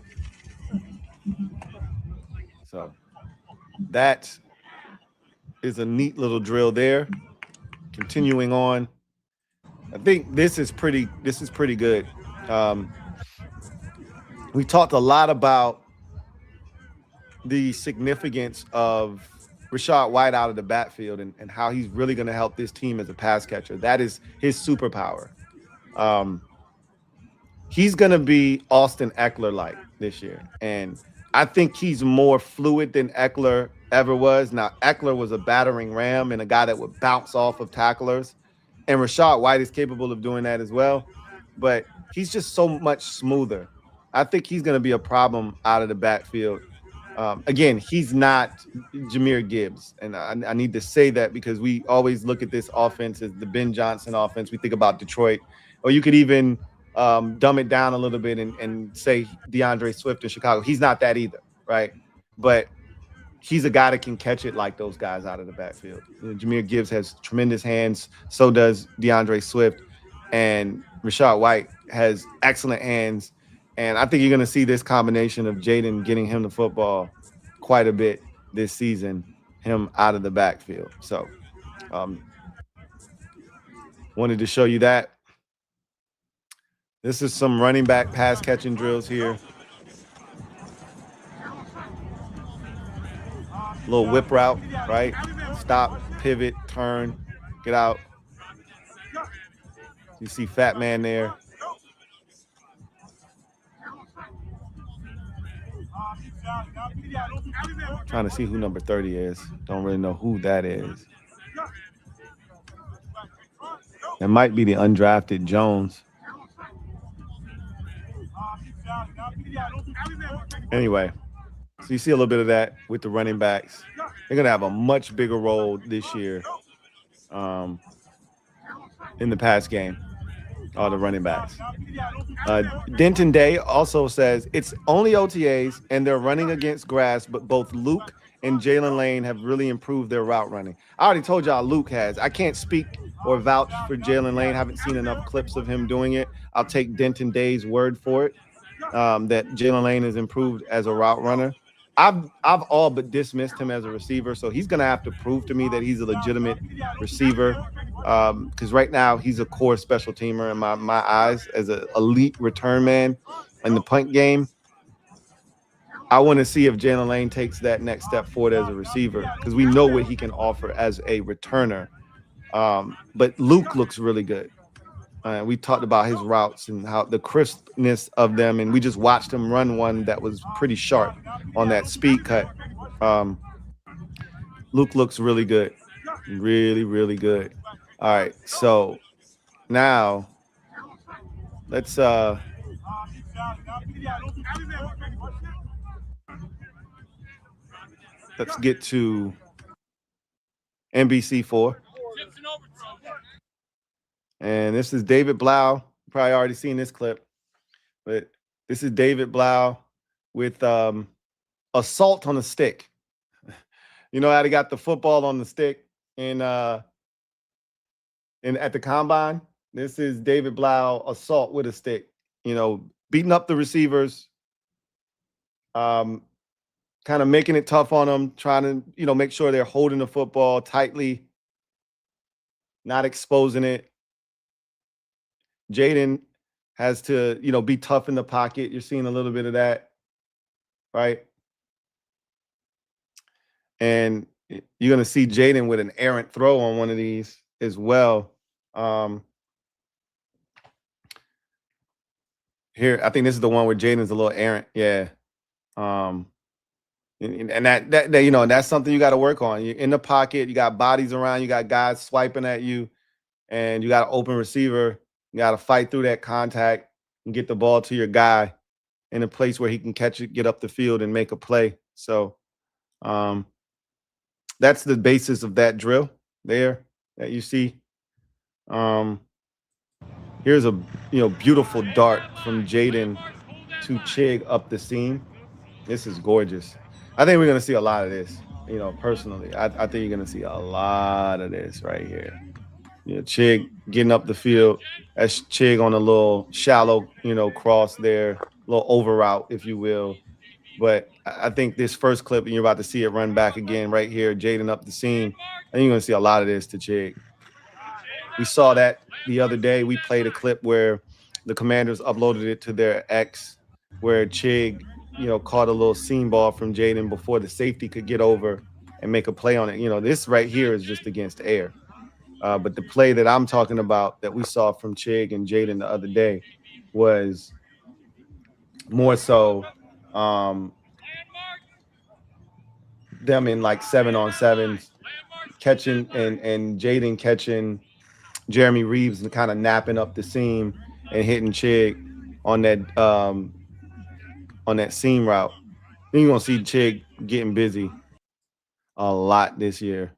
So that is a neat little drill there. Continuing on. I think this is pretty good. We talked a lot about the significance of Rachaad White out of the backfield and how he's really going to help this team as a pass catcher. That is his superpower. He's going to be Austin Eckler-like this year. And I think he's more fluid than Eckler ever was. Now, Eckler was a battering ram and a guy that would bounce off of tacklers. And Rachaad White is capable of doing that as well. But he's just so much smoother. I think he's going to be a problem out of the backfield. Again, he's not Jahmyr Gibbs. And I need to say that because we always look at this offense as the Ben Johnson offense. We think about Detroit. Or you could even dumb it down a little bit and say DeAndre Swift in Chicago. He's not that either, right? But he's a guy that can catch it like those guys out of the backfield. Jahmyr Gibbs has tremendous hands. So does DeAndre Swift. And Rachaad White has excellent hands. And I think you're going to see this combination of Jaden getting him the football quite a bit this season, him out of the backfield. So wanted to show you that. This is some running back pass catching drills here. Little whip route, right? Stop, pivot, turn, get out. You see Fat Man there. Trying to see who number 30 is. Don't really know who that is. It might be the undrafted Jones. Anyway, so you see a little bit of that with the running backs. They're going to have a much bigger role this year in the pass game. All the running backs. Denton Day also says it's only OTAs and they're running against grass, but both Luke and Jalen Lane have really improved their route running. I already told y'all Luke has. I can't speak or vouch for Jalen Lane. Haven't seen enough clips of him doing it. I'll take Denton Day's word for it, that Jalen Lane has improved as a route runner. I've all but dismissed him as a receiver, so he's going to have to prove to me that he's a legitimate receiver, because right now he's a core special teamer in my eyes as an elite return man in the punt game. I want to see if Jalen Lane takes that next step forward as a receiver, because we know what he can offer as a returner. But Luke looks really good. We talked about his routes and how the crispness of them, and we just watched him run one that was pretty sharp on that speed cut. Luke looks really good. Really, really good. All right, so now let's get to NBC4. And this is David Blau. Probably already seen this clip, but this is David Blau with assault on a stick. You know how they got the football on the stick in at the combine? This is David Blau assault with a stick. You know, beating up the receivers, kind of making it tough on them, trying to, make sure they're holding the football tightly, not exposing it. Jaden has to, be tough in the pocket. You're seeing a little bit of that, right? And you're going to see Jaden with an errant throw on one of these as well. Here, I think this is the one where Jaden's a little errant. Yeah. And that that's something you got to work on. You're in the pocket, you got bodies around, you got guys swiping at you, and you got an open receiver. You got to fight through that contact and get the ball to your guy in a place where he can catch it, get up the field, and make a play. So that's the basis of that drill there that you see. Here's a beautiful dart from Jaden to Chig up the seam. This is gorgeous. I think we're going to see a lot of this, personally. I think you're going to see a lot of this right here. Chig getting up the field. That's Chig on a little shallow, cross there, a little over route, if you will. But I think this first clip, and you're about to see it run back again right here, Jaden up the seam. I think you're going to see a lot of this to Chig. We saw that the other day. We played a clip where the Commanders uploaded it to their X, where Chig, caught a little seam ball from Jaden before the safety could get over and make a play on it. This right here is just against air. But the play that I'm talking about that we saw from Chig and Jaden the other day was more so them in like 7-on-7s, catching and Jaden catching Jeremy Reeves and kind of napping up the seam and hitting Chig on that seam route. Then you're gonna see Chig getting busy a lot this year,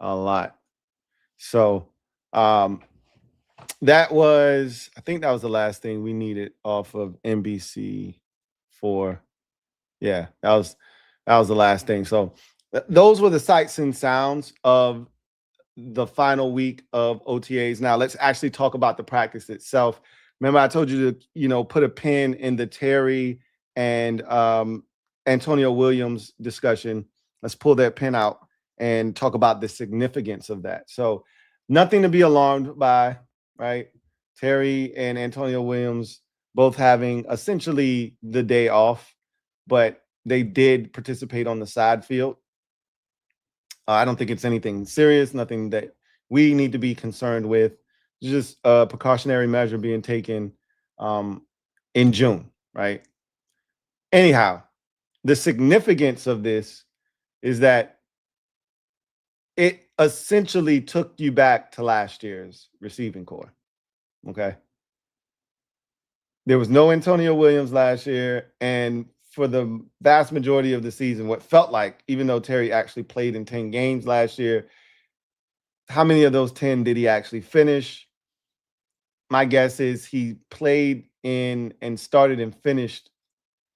a lot. So I think that was the last thing we needed off of NBC4. Yeah, that was the last thing. So those were the sights and sounds of the final week of OTAs. Now let's actually talk about the practice itself. Remember, I told you to, put a pin in the Terry and Antonio Williams discussion. Let's pull that pin out and talk about the significance of that. So nothing to be alarmed by, right? Terry and Antonio Williams both having essentially the day off, but they did participate on the side field. I don't think it's anything serious, nothing that we need to be concerned with. Just a precautionary measure being taken in June, right? Anyhow, the significance of this is that it essentially took you back to last year's receiving core, okay? There was no Antonio Williams last year, and for the vast majority of the season, what felt like, even though Terry actually played in 10 games last year, how many of those 10 did he actually finish? my guess is he played in and started and finished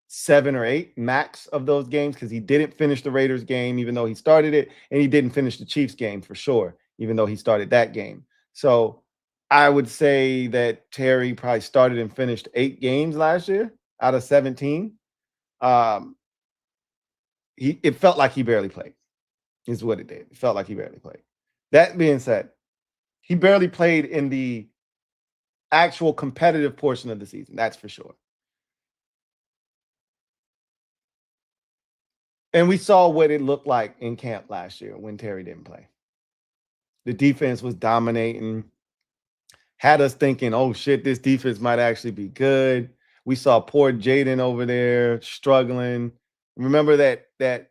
7 or 8 max of those games, because he didn't finish the Raiders game, even though he started it, and he didn't finish the Chiefs game for sure, even though he started that game. So I would say that Terry probably started and finished 8 games last year out of 17. It felt like he barely played, is what it did. It felt like he barely played. That being said, he barely played in the actual competitive portion of the season. That's for sure. And we saw what it looked like in camp last year when Terry didn't play. The defense was dominating, had us thinking, oh shit, this defense might actually be good. We saw poor Jaden over there struggling. Remember that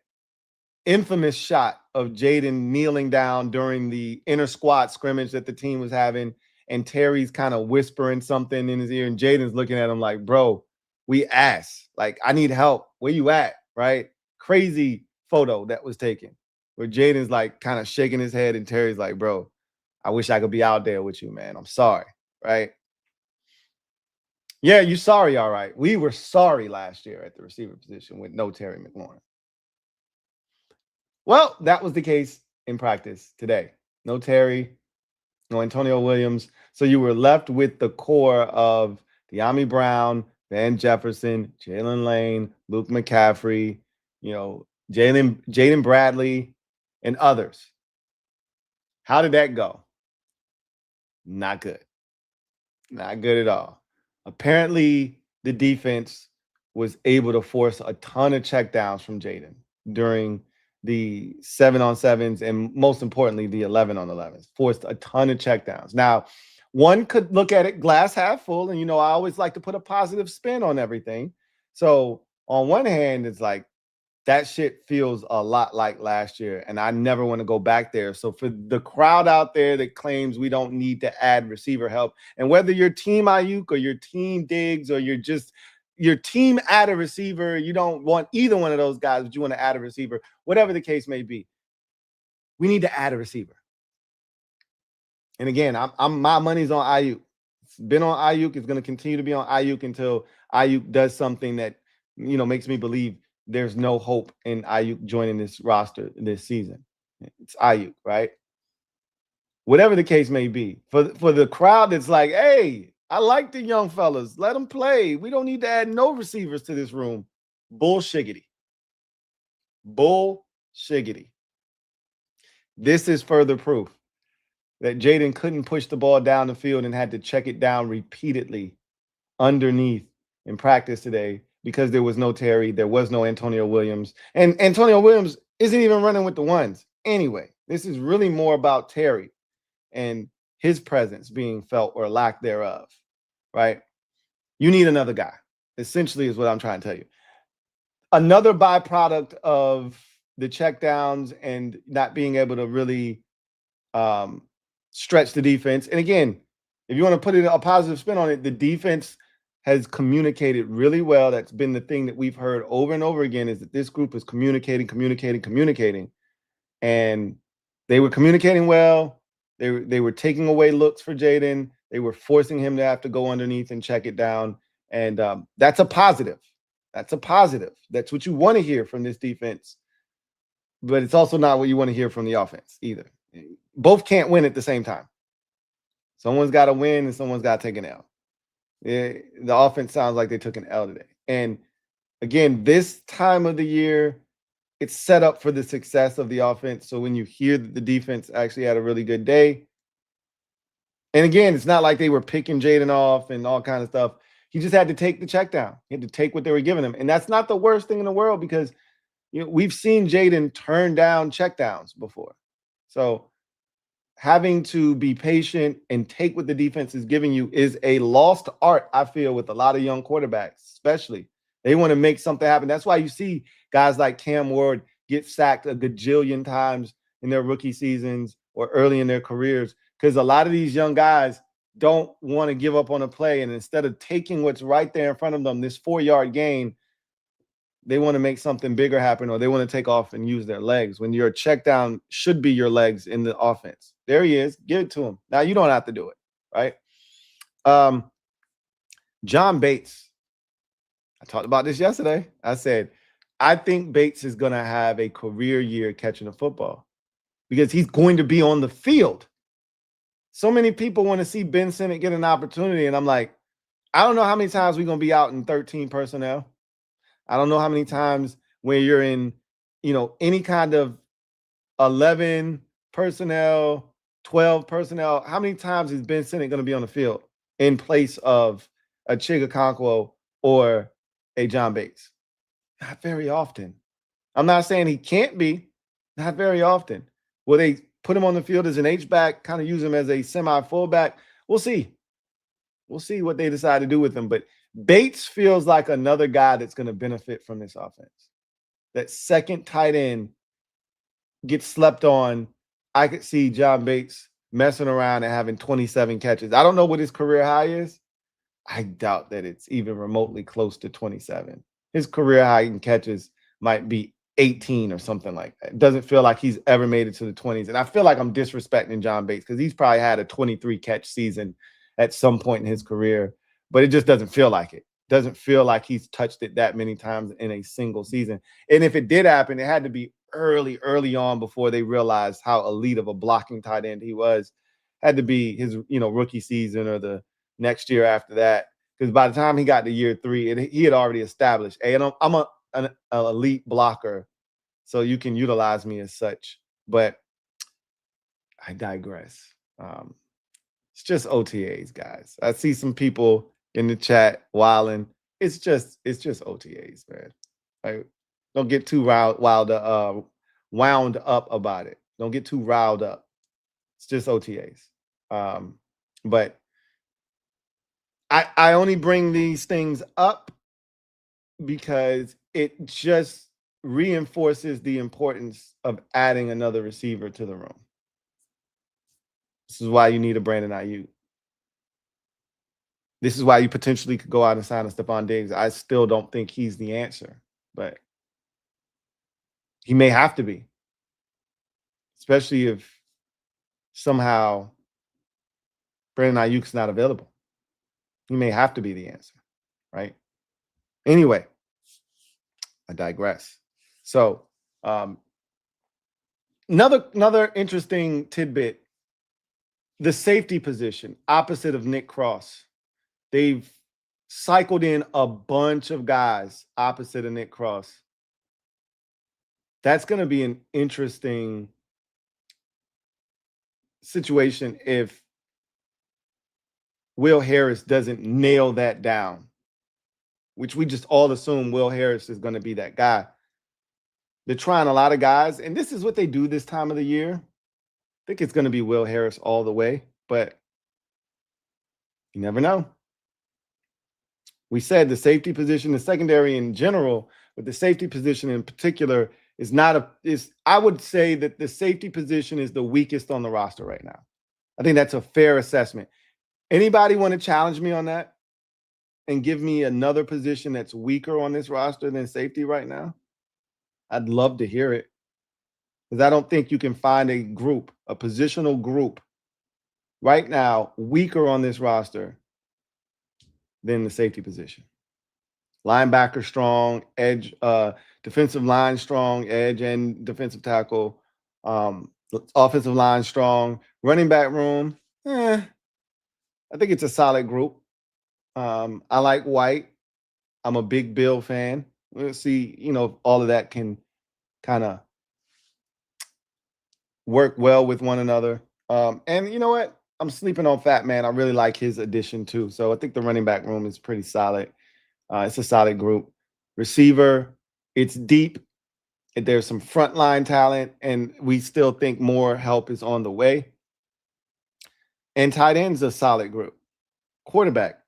infamous shot of Jaden kneeling down during the inter squad scrimmage that the team was having, and Terry's kind of whispering something in his ear, and Jaden's looking at him like, bro, we ass. Like, I need help. Where you at? Right? Crazy photo that was taken where Jaden's like kind of shaking his head, and Terry's like, bro, I wish I could be out there with you, man. I'm sorry. Right? Yeah, you sorry, all right. We were sorry last year at the receiver position with no Terry McLaurin. Well, that was the case in practice today. No Terry, no Antonio Williams. So you were left with the core of De'Ami Brown, Van Jefferson, Jalen Lane, Luke McCaffrey, Jaden Bradley, and others. How did that go? Not good. Not good at all. Apparently, the defense was able to force a ton of checkdowns from Jaden during the 7-on-7s, and most importantly, the 11-on-11s. Forced a ton of checkdowns. Now, one could look at it glass half full, and I always like to put a positive spin on everything. So on one hand, it's like that shit feels a lot like last year, and I never want to go back there. So for the crowd out there that claims we don't need to add receiver help, and whether you're team Aiyuk or your team Diggs or you're just your team add a receiver, you don't want either one of those guys, but you want to add a receiver, whatever the case may be, we need to add a receiver. And again, my money's on Aiyuk. It's been on Aiyuk. It's going to continue to be on Aiyuk until Aiyuk does something that makes me believe there's no hope in Aiyuk joining this roster this season. It's Aiyuk, right? Whatever the case may be, for the crowd that's like, hey, I like the young fellas. Let them play. We don't need to add no receivers to this room. Bullshiggity. Bullshiggity. This is further proof that Jaden couldn't push the ball down the field and had to check it down repeatedly underneath in practice today because there was no Terry, there was no Antonio Williams. And Antonio Williams isn't even running with the ones. Anyway, this is really more about Terry and his presence being felt or lack thereof, right? You need another guy, essentially, is what I'm trying to tell you. Another byproduct of the checkdowns and not being able to really stretch the defense. And again, if you want to put a positive spin on it, the defense has communicated really well. That's been the thing that we've heard over and over again, is that this group is communicating. And they were communicating well. They were taking away looks for Jaden. They were forcing him to have to go underneath and check it down. And that's a positive. That's a positive. That's what you want to hear from this defense. But it's also not what you want to hear from the offense either. Both can't win at the same time. Someone's got to win and someone's got to take an L. The offense sounds like they took an L today. And again, this time of the year, it's set up for the success of the offense. So when you hear that the defense actually had a really good day, and again, it's not like they were picking Jaden off and all kind of stuff. He just had to take the check down. He had to take what they were giving him. And that's not the worst thing in the world, because we've seen Jaden turn down checkdowns before. So having to be patient and take what the defense is giving you is a lost art, I feel, with a lot of young quarterbacks, especially. They want to make something happen. That's why you see guys like Cam Ward get sacked a gajillion times in their rookie seasons or early in their careers, because a lot of these young guys don't want to give up on a play. And instead of taking what's right there in front of them, this 4-yard gain, they want to make something bigger happen, or they want to take off and use their legs when your check down should be your legs in the offense. There he is. Give it to him. Now you don't have to do it, right? John Bates. I talked about this yesterday. I said, I think Bates is going to have a career year catching the football because he's going to be on the field. So many people want to see Ben Sinnott get an opportunity. And I'm like, I don't know how many times we're going to be out in 13 personnel. I don't know how many times when you're in, any kind of 11 personnel, 12 personnel. How many times is Ben Sinnott going to be on the field in place of a Chigakonkwo or a John Bates? Not very often. I'm not saying he can't be. Not very often. Will they put him on the field as an H-back, kind of use him as a semi-fullback? We'll see. We'll see what they decide to do with him. But Bates feels like another guy that's going to benefit from this offense. That second tight end gets slept on. I could see John Bates messing around and having 27 catches. I don't know what his career high is. I doubt that it's even remotely close to 27. His career high in catches might be 18 or something like that. It doesn't feel like he's ever made it to the 20s. And I feel like I'm disrespecting John Bates because he's probably had a 23 catch season at some point in his career, but it just doesn't feel like it. Doesn't feel like he's touched it that many times in a single season. And if it did happen, it had to be early on before they realized how elite of a blocking tight end he was. Had to be his, rookie season or the next year after that. Because by the time he got to year 3, he had already established, hey, I'm an elite blocker, so you can utilize me as such. But I digress. It's just OTAs, guys. I see some people in the chat wilding. It's just OTAs, man. Like, don't get too wound up about it. Don't get too riled up. It's just OTAs. But I only bring these things up because it just reinforces the importance of adding another receiver to the room. This is why you need a Brandon Aiyuk. This is why you potentially could go out and sign a Stephon Diggs. I still don't think he's the answer, but he may have to be, especially if somehow Brandon Ayuk's not available. He may have to be the answer, right? Anyway, I digress. So another interesting tidbit, the safety position opposite of Nick Cross. They've cycled in a bunch of guys opposite of Nick Cross. That's going to be an interesting situation if Will Harris doesn't nail that down, which we just all assume Will Harris is going to be that guy. They're trying a lot of guys, and this is what they do this time of the year. I think it's going to be Will Harris all the way, but you never know. We said the safety position, the secondary in general, but the safety position in particular I would say that the safety position is the weakest on the roster right now. I think that's a fair assessment. Anybody want to challenge me on that and give me another position that's weaker on this roster than safety right now? I'd love to hear it, because I don't think you can find a positional group right now weaker on this roster than the safety position. Linebacker strong, edge, defensive line strong, edge and defensive tackle, offensive line strong, running back room. I think it's a solid group. I like White. I'm a big Bill fan. We'll see, if all of that can kind of work well with one another. And you know what? I'm sleeping on Fat Man. I really like his addition too. So I think the running back room is pretty solid. It's a solid group. Receiver, it's deep. There's some frontline talent, and we still think more help is on the way. And tight end's a solid group. Quarterback,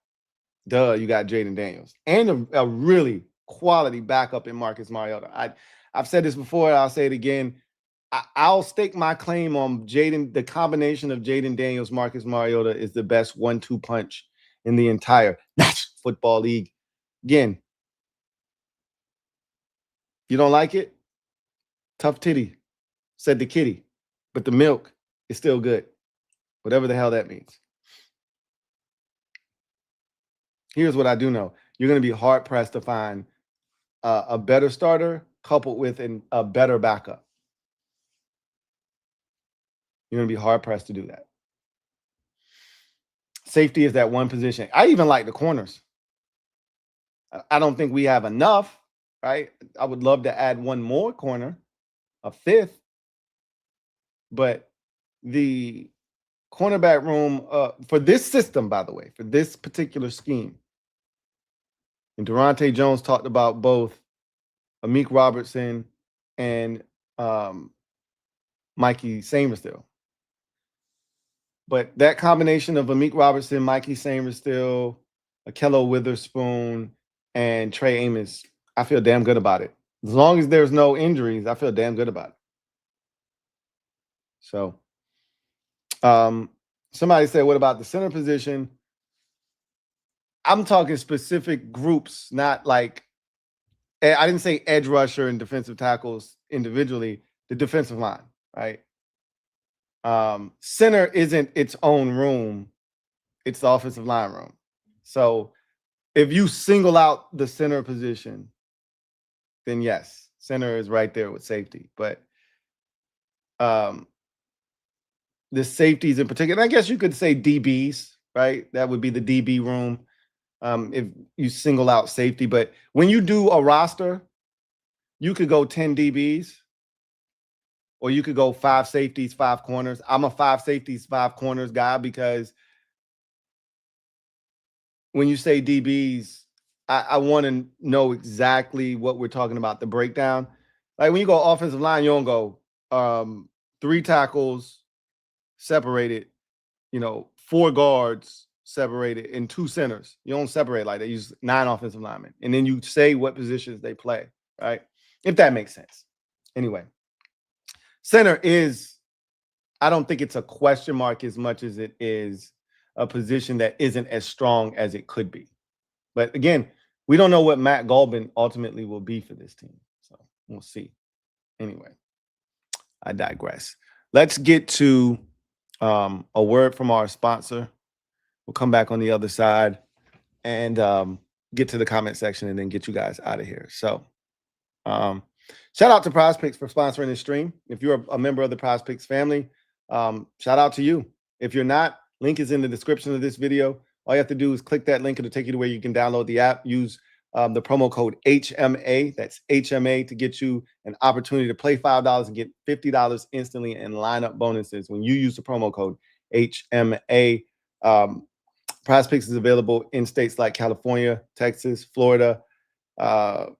you got Jaden Daniels. And a really quality backup in Marcus Mariota. I've said this before, I'll say it again. I'll stake my claim on the combination of Jaden Daniels, Marcus Mariota is the best 1-2 punch in the entire National Football League. Again, you don't like it? Tough titty, said the kitty, but the milk is still good. Whatever the hell that means. here's what I do know. You're going to be hard-pressed to find a better starter coupled with a better backup. You're going to be hard-pressed to do that. Safety is that one position. I even like the corners. I don't think we have enough, right? I would love to add one more corner, a fifth. But the cornerback room for this system, by the way, for this particular scheme, and Durante Jones talked about both Amik Robertson and Mikey Samerstill. But that combination of Amik Robertson, Mikey Samerstill, Akello Witherspoon, and Trey Amos, I feel damn good about it. As long as there's no injuries, I feel damn good about it. So somebody said, what about the center position? I'm talking specific groups, not like, I didn't say edge rusher and defensive tackles individually, the defensive line, right? Center isn't its own room. It's the offensive line room. So if you single out the center position, then yes, center is right there with safety. But the safeties in particular, and I guess you could say DBs, right? That would be the DB room if you single out safety. But when you do a roster, you could go 10 DBs, or you could go 5 safeties, 5 corners. I'm a 5 safeties, 5 corners guy because when you say DBs, I want to know exactly what we're talking about, the breakdown. Like when you go offensive line, you don't go 3 tackles separated, 4 guards separated, and 2 centers. You don't separate like that. You use 9 offensive linemen. And then you say what positions they play, right? If that makes sense. Anyway, center is, I don't think it's a question mark as much as it is a position that isn't as strong as it could be. But again, we don't know what Matt Galbin ultimately will be for this team. So we'll see. Anyway, I digress. Let's get to a word from our sponsor. We'll come back on the other side and get to the comment section and then get you guys out of here. So shout out to PrizePicks for sponsoring this stream. If you're a member of the PrizePicks family, shout out to you. If you're not, link is in the description of this video. All you have to do is click that link. It'll take you to where you can download the app. Use the promo code HMA. That's HMA to get you an opportunity to play $5 and get $50 instantly in lineup bonuses when you use the promo code HMA. PrizePicks is available in states like California, Texas, Florida. A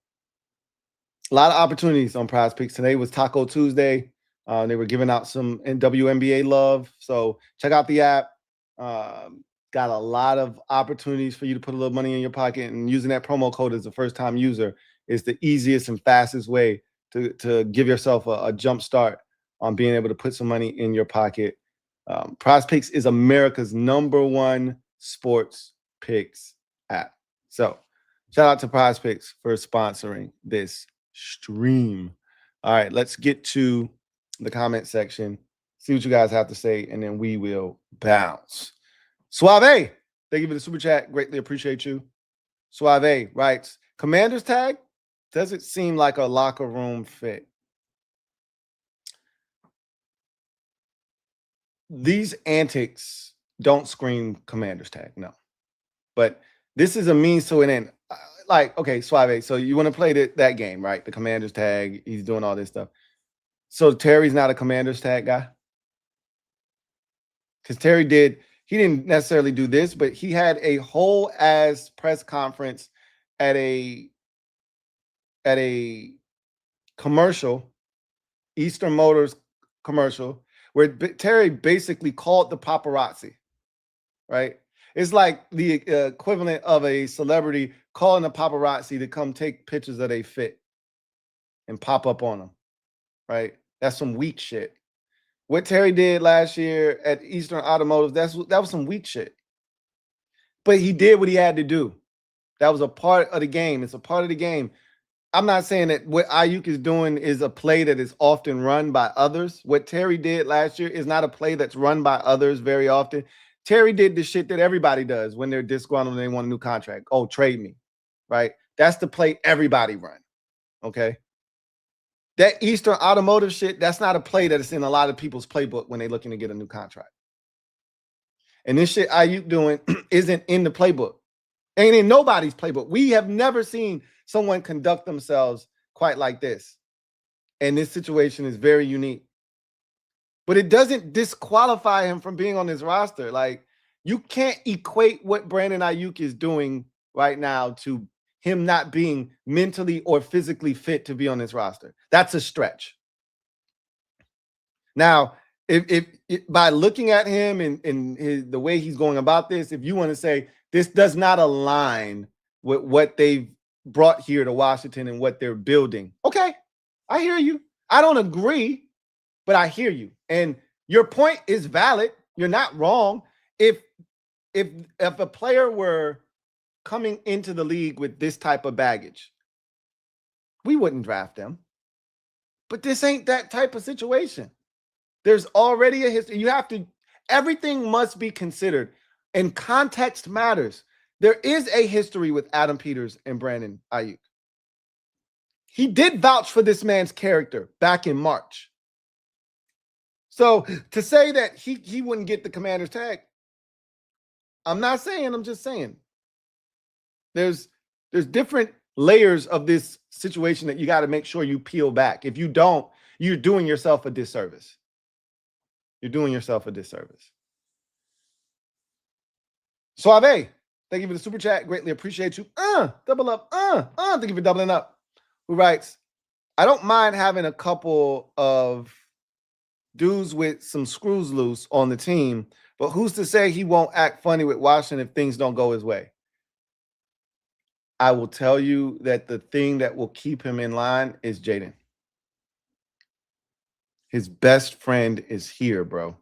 lot of opportunities on PrizePicks. Today was Taco Tuesday. They were giving out some WNBA love. So check out the app. Got a lot of opportunities for you to put a little money in your pocket, and using that promo code as a first-time user is the easiest and fastest way to give yourself a jump start on being able to put some money in your pocket. PrizePicks is America's #1 sports picks app. So shout out to PrizePicks for sponsoring this stream. All right, let's get to the comment section, see what you guys have to say, and then we will bounce. Suave, thank you for the super chat. Greatly appreciate you. Suave writes, Commander's tag doesn't seem like a locker room fit. These antics don't scream Commander's tag, no. But this is a means to an end. Like, okay, Suave, so you want to play that game, right? The Commander's tag, he's doing all this stuff. So Terry's not a Commander's tag guy? Because Terry he didn't necessarily do this, but he had a whole ass press conference at a commercial, Eastern Motors commercial, where Terry basically called the paparazzi, right? It's like the equivalent of a celebrity calling the paparazzi to come take pictures of their fit and pop up on them, right? That's some weak shit. What Terry did last year at Eastern Automotive, that was some weak shit. But he did what he had to do. That was a part of the game. It's a part of the game. I'm not saying that what Aiyuk is doing is a play that is often run by others. What Terry did last year is not a play that's run by others very often. Terry did the shit that everybody does when they're disgruntled and they want a new contract. Oh, trade me, right? That's the play everybody run, okay? That Eastern Automotive shit, that's not a play that is in a lot of people's playbook when they're looking to get a new contract. And this shit Aiyuk doing isn't in the playbook. Ain't in nobody's playbook. We have never seen someone conduct themselves quite like this. And this situation is very unique. But it doesn't disqualify him from being on this roster. Like, you can't equate what Brandon Aiyuk is doing right now to him not being mentally or physically fit to be on this roster. That's a stretch. Now, if by looking at him and the way he's going about this, if you want to say this does not align with what they've brought here to Washington and what they're building, okay, I hear you. I don't agree, but I hear you. And your point is valid. You're not wrong. If a player were coming into the league with this type of baggage, we wouldn't draft them. But this ain't that type of situation. There's already a history. You have to, everything must be considered, and context matters. There is a history with Adam Peters and Brandon Aiyuk. He did vouch for this man's character back in March. So to say that he wouldn't get the Commander's tag, I'm not saying, I'm just saying. There's different layers of this situation that you got to make sure you peel back. If you don't, you're doing yourself a disservice. You're doing yourself a disservice. Suave, thank you for the super chat. Greatly appreciate you. Double up. Thank you for doubling up. Who writes, I don't mind having a couple of dudes with some screws loose on the team, but who's to say he won't act funny with Washington if things don't go his way? I will tell you that the thing that will keep him in line is Jaden. His best friend is here, bro.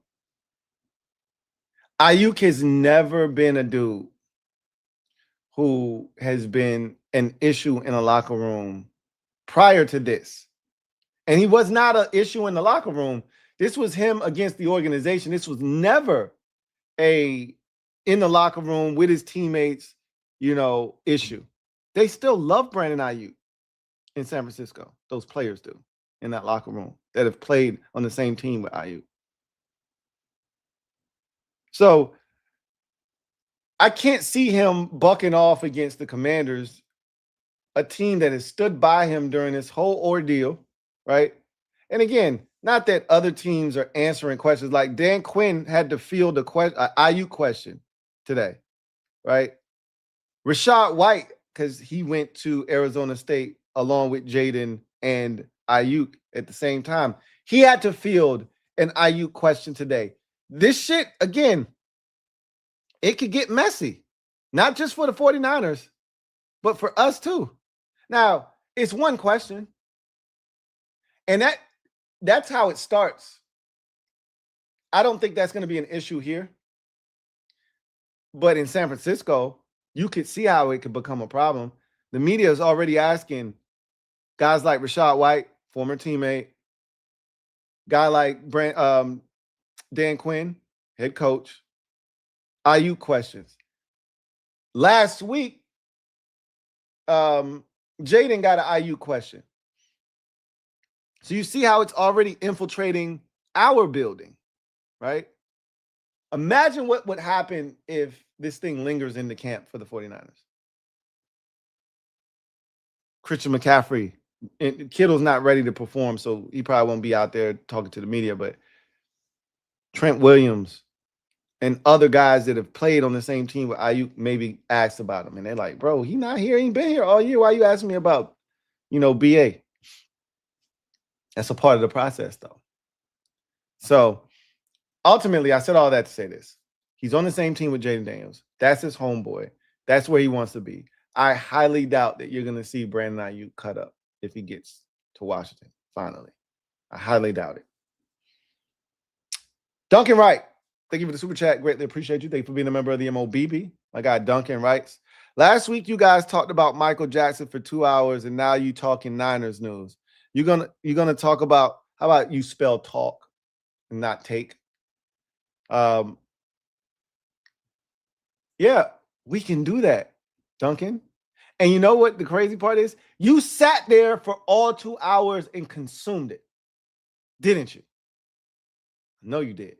Aiyuk has never been a dude who has been an issue in a locker room prior to this. And he was not an issue in the locker room. This was him against the organization. This was never a in the locker room with his teammates, issue. They still love Brandon Aiyuk in San Francisco. Those players do in that locker room that have played on the same team with Aiyuk. So I can't see him bucking off against the Commanders, a team that has stood by him during this whole ordeal, right? And again, not that other teams are answering questions. Like Dan Quinn had to field an Aiyuk question today, right? Rashad White, because he went to Arizona State along with Jaden and Aiyuk at the same time. He had to field an Aiyuk question today. This shit, again, it could get messy. Not just for the 49ers, but for us too. Now, it's one question. And that's how it starts. I don't think that's going to be an issue here. But in San Francisco, you could see how it could become a problem. The media is already asking guys like Rashad White, former teammate, guy like Dan Quinn, head coach, Aiyuk questions. Last week, Jaden got an Aiyuk question. So you see how it's already infiltrating our building, right? Imagine what would happen if this thing lingers in the camp for the 49ers. Christian McCaffrey, and Kittle's not ready to perform, so he probably won't be out there talking to the media, but Trent Williams and other guys that have played on the same team with Aiyuk maybe asked about him. And they're like, bro, he not here. He ain't been here all year. Why you asking me about, BA? That's a part of the process, though. So ultimately, I said all that to say this. He's on the same team with Jaden Daniels. That's his homeboy. That's where he wants to be. I highly doubt that you're going to see Brandon Aiyuk cut up if he gets to Washington, finally. I highly doubt it. Duncan Wright, thank you for the super chat. Greatly appreciate you. Thank you for being a member of the MOBB. My guy Duncan writes, last week you guys talked about Michael Jackson for 2 hours, and now you talking Niners news. You're gonna talk about, how about you spell talk and not take? Yeah, we can do that, Duncan. And you know what the crazy part is? You sat there for all 2 hours and consumed it, didn't you? No, you did.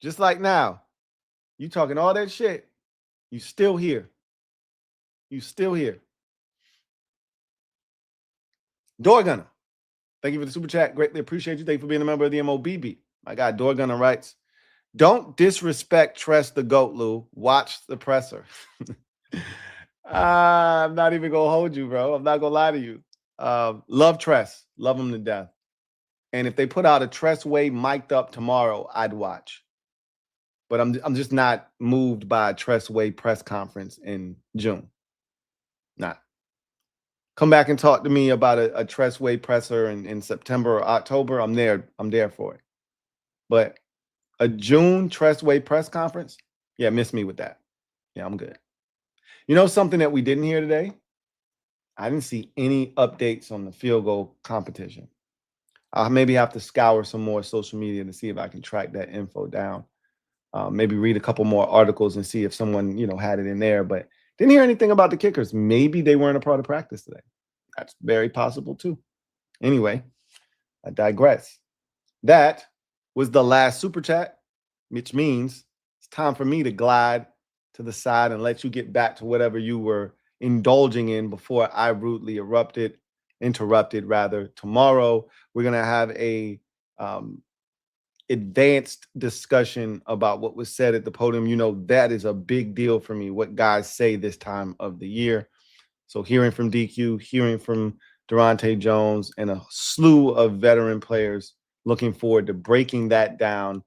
Just like now, you talking all that shit. You still here. You still here. Door Gunner, thank you for the super chat. Greatly appreciate you. Thank you for being a member of the MOBB. My guy, Door Gunner writes, don't disrespect Tress the GOAT, Lou. Watch the presser. I'm not even going to hold you, bro. I'm not going to lie to you. Love Tress. Love him to death. And if they put out a Tress Way mic'd up tomorrow, I'd watch. But I'm just not moved by a Tress Way press conference in June. Not. Come back and talk to me about a Tress Way presser in September or October. I'm there. I'm there for it. But a June Tress Way press conference, yeah, miss me with that. Yeah, I'm good. You know something that we didn't hear today? I didn't see any updates on the field goal competition. I'll maybe have to scour some more social media to see if I can track that info down. Maybe read a couple more articles and see if someone, had it in there. But didn't hear anything about the kickers. Maybe they weren't a part of practice today. That's very possible too. Anyway, I digress. That was the last super chat, which means it's time for me to glide to the side and let you get back to whatever you were indulging in before I rudely interrupted rather. Tomorrow, we're going to have a advanced discussion about what was said at the podium. That is a big deal for me, what guys say this time of the year. So hearing from DQ, hearing from Durante Jones, and a slew of veteran players, looking forward to breaking that down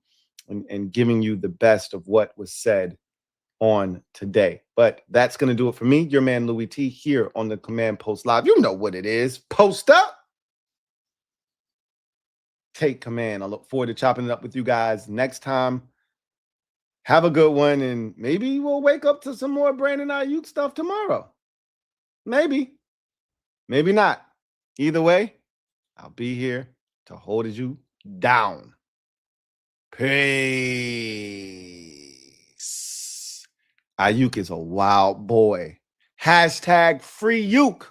and giving you the best of what was said on today. But that's going to do it for me, your man Louie T, here on the Command Post Live. You know what it is. Post up. Take command. I look forward to chopping it up with you guys next time. Have a good one, and maybe we'll wake up to some more Brandon Aiyuk stuff tomorrow. Maybe not. Either way, I'll be here to hold you down. Peace. Aiyuk is a wild boy. #FreeYuk.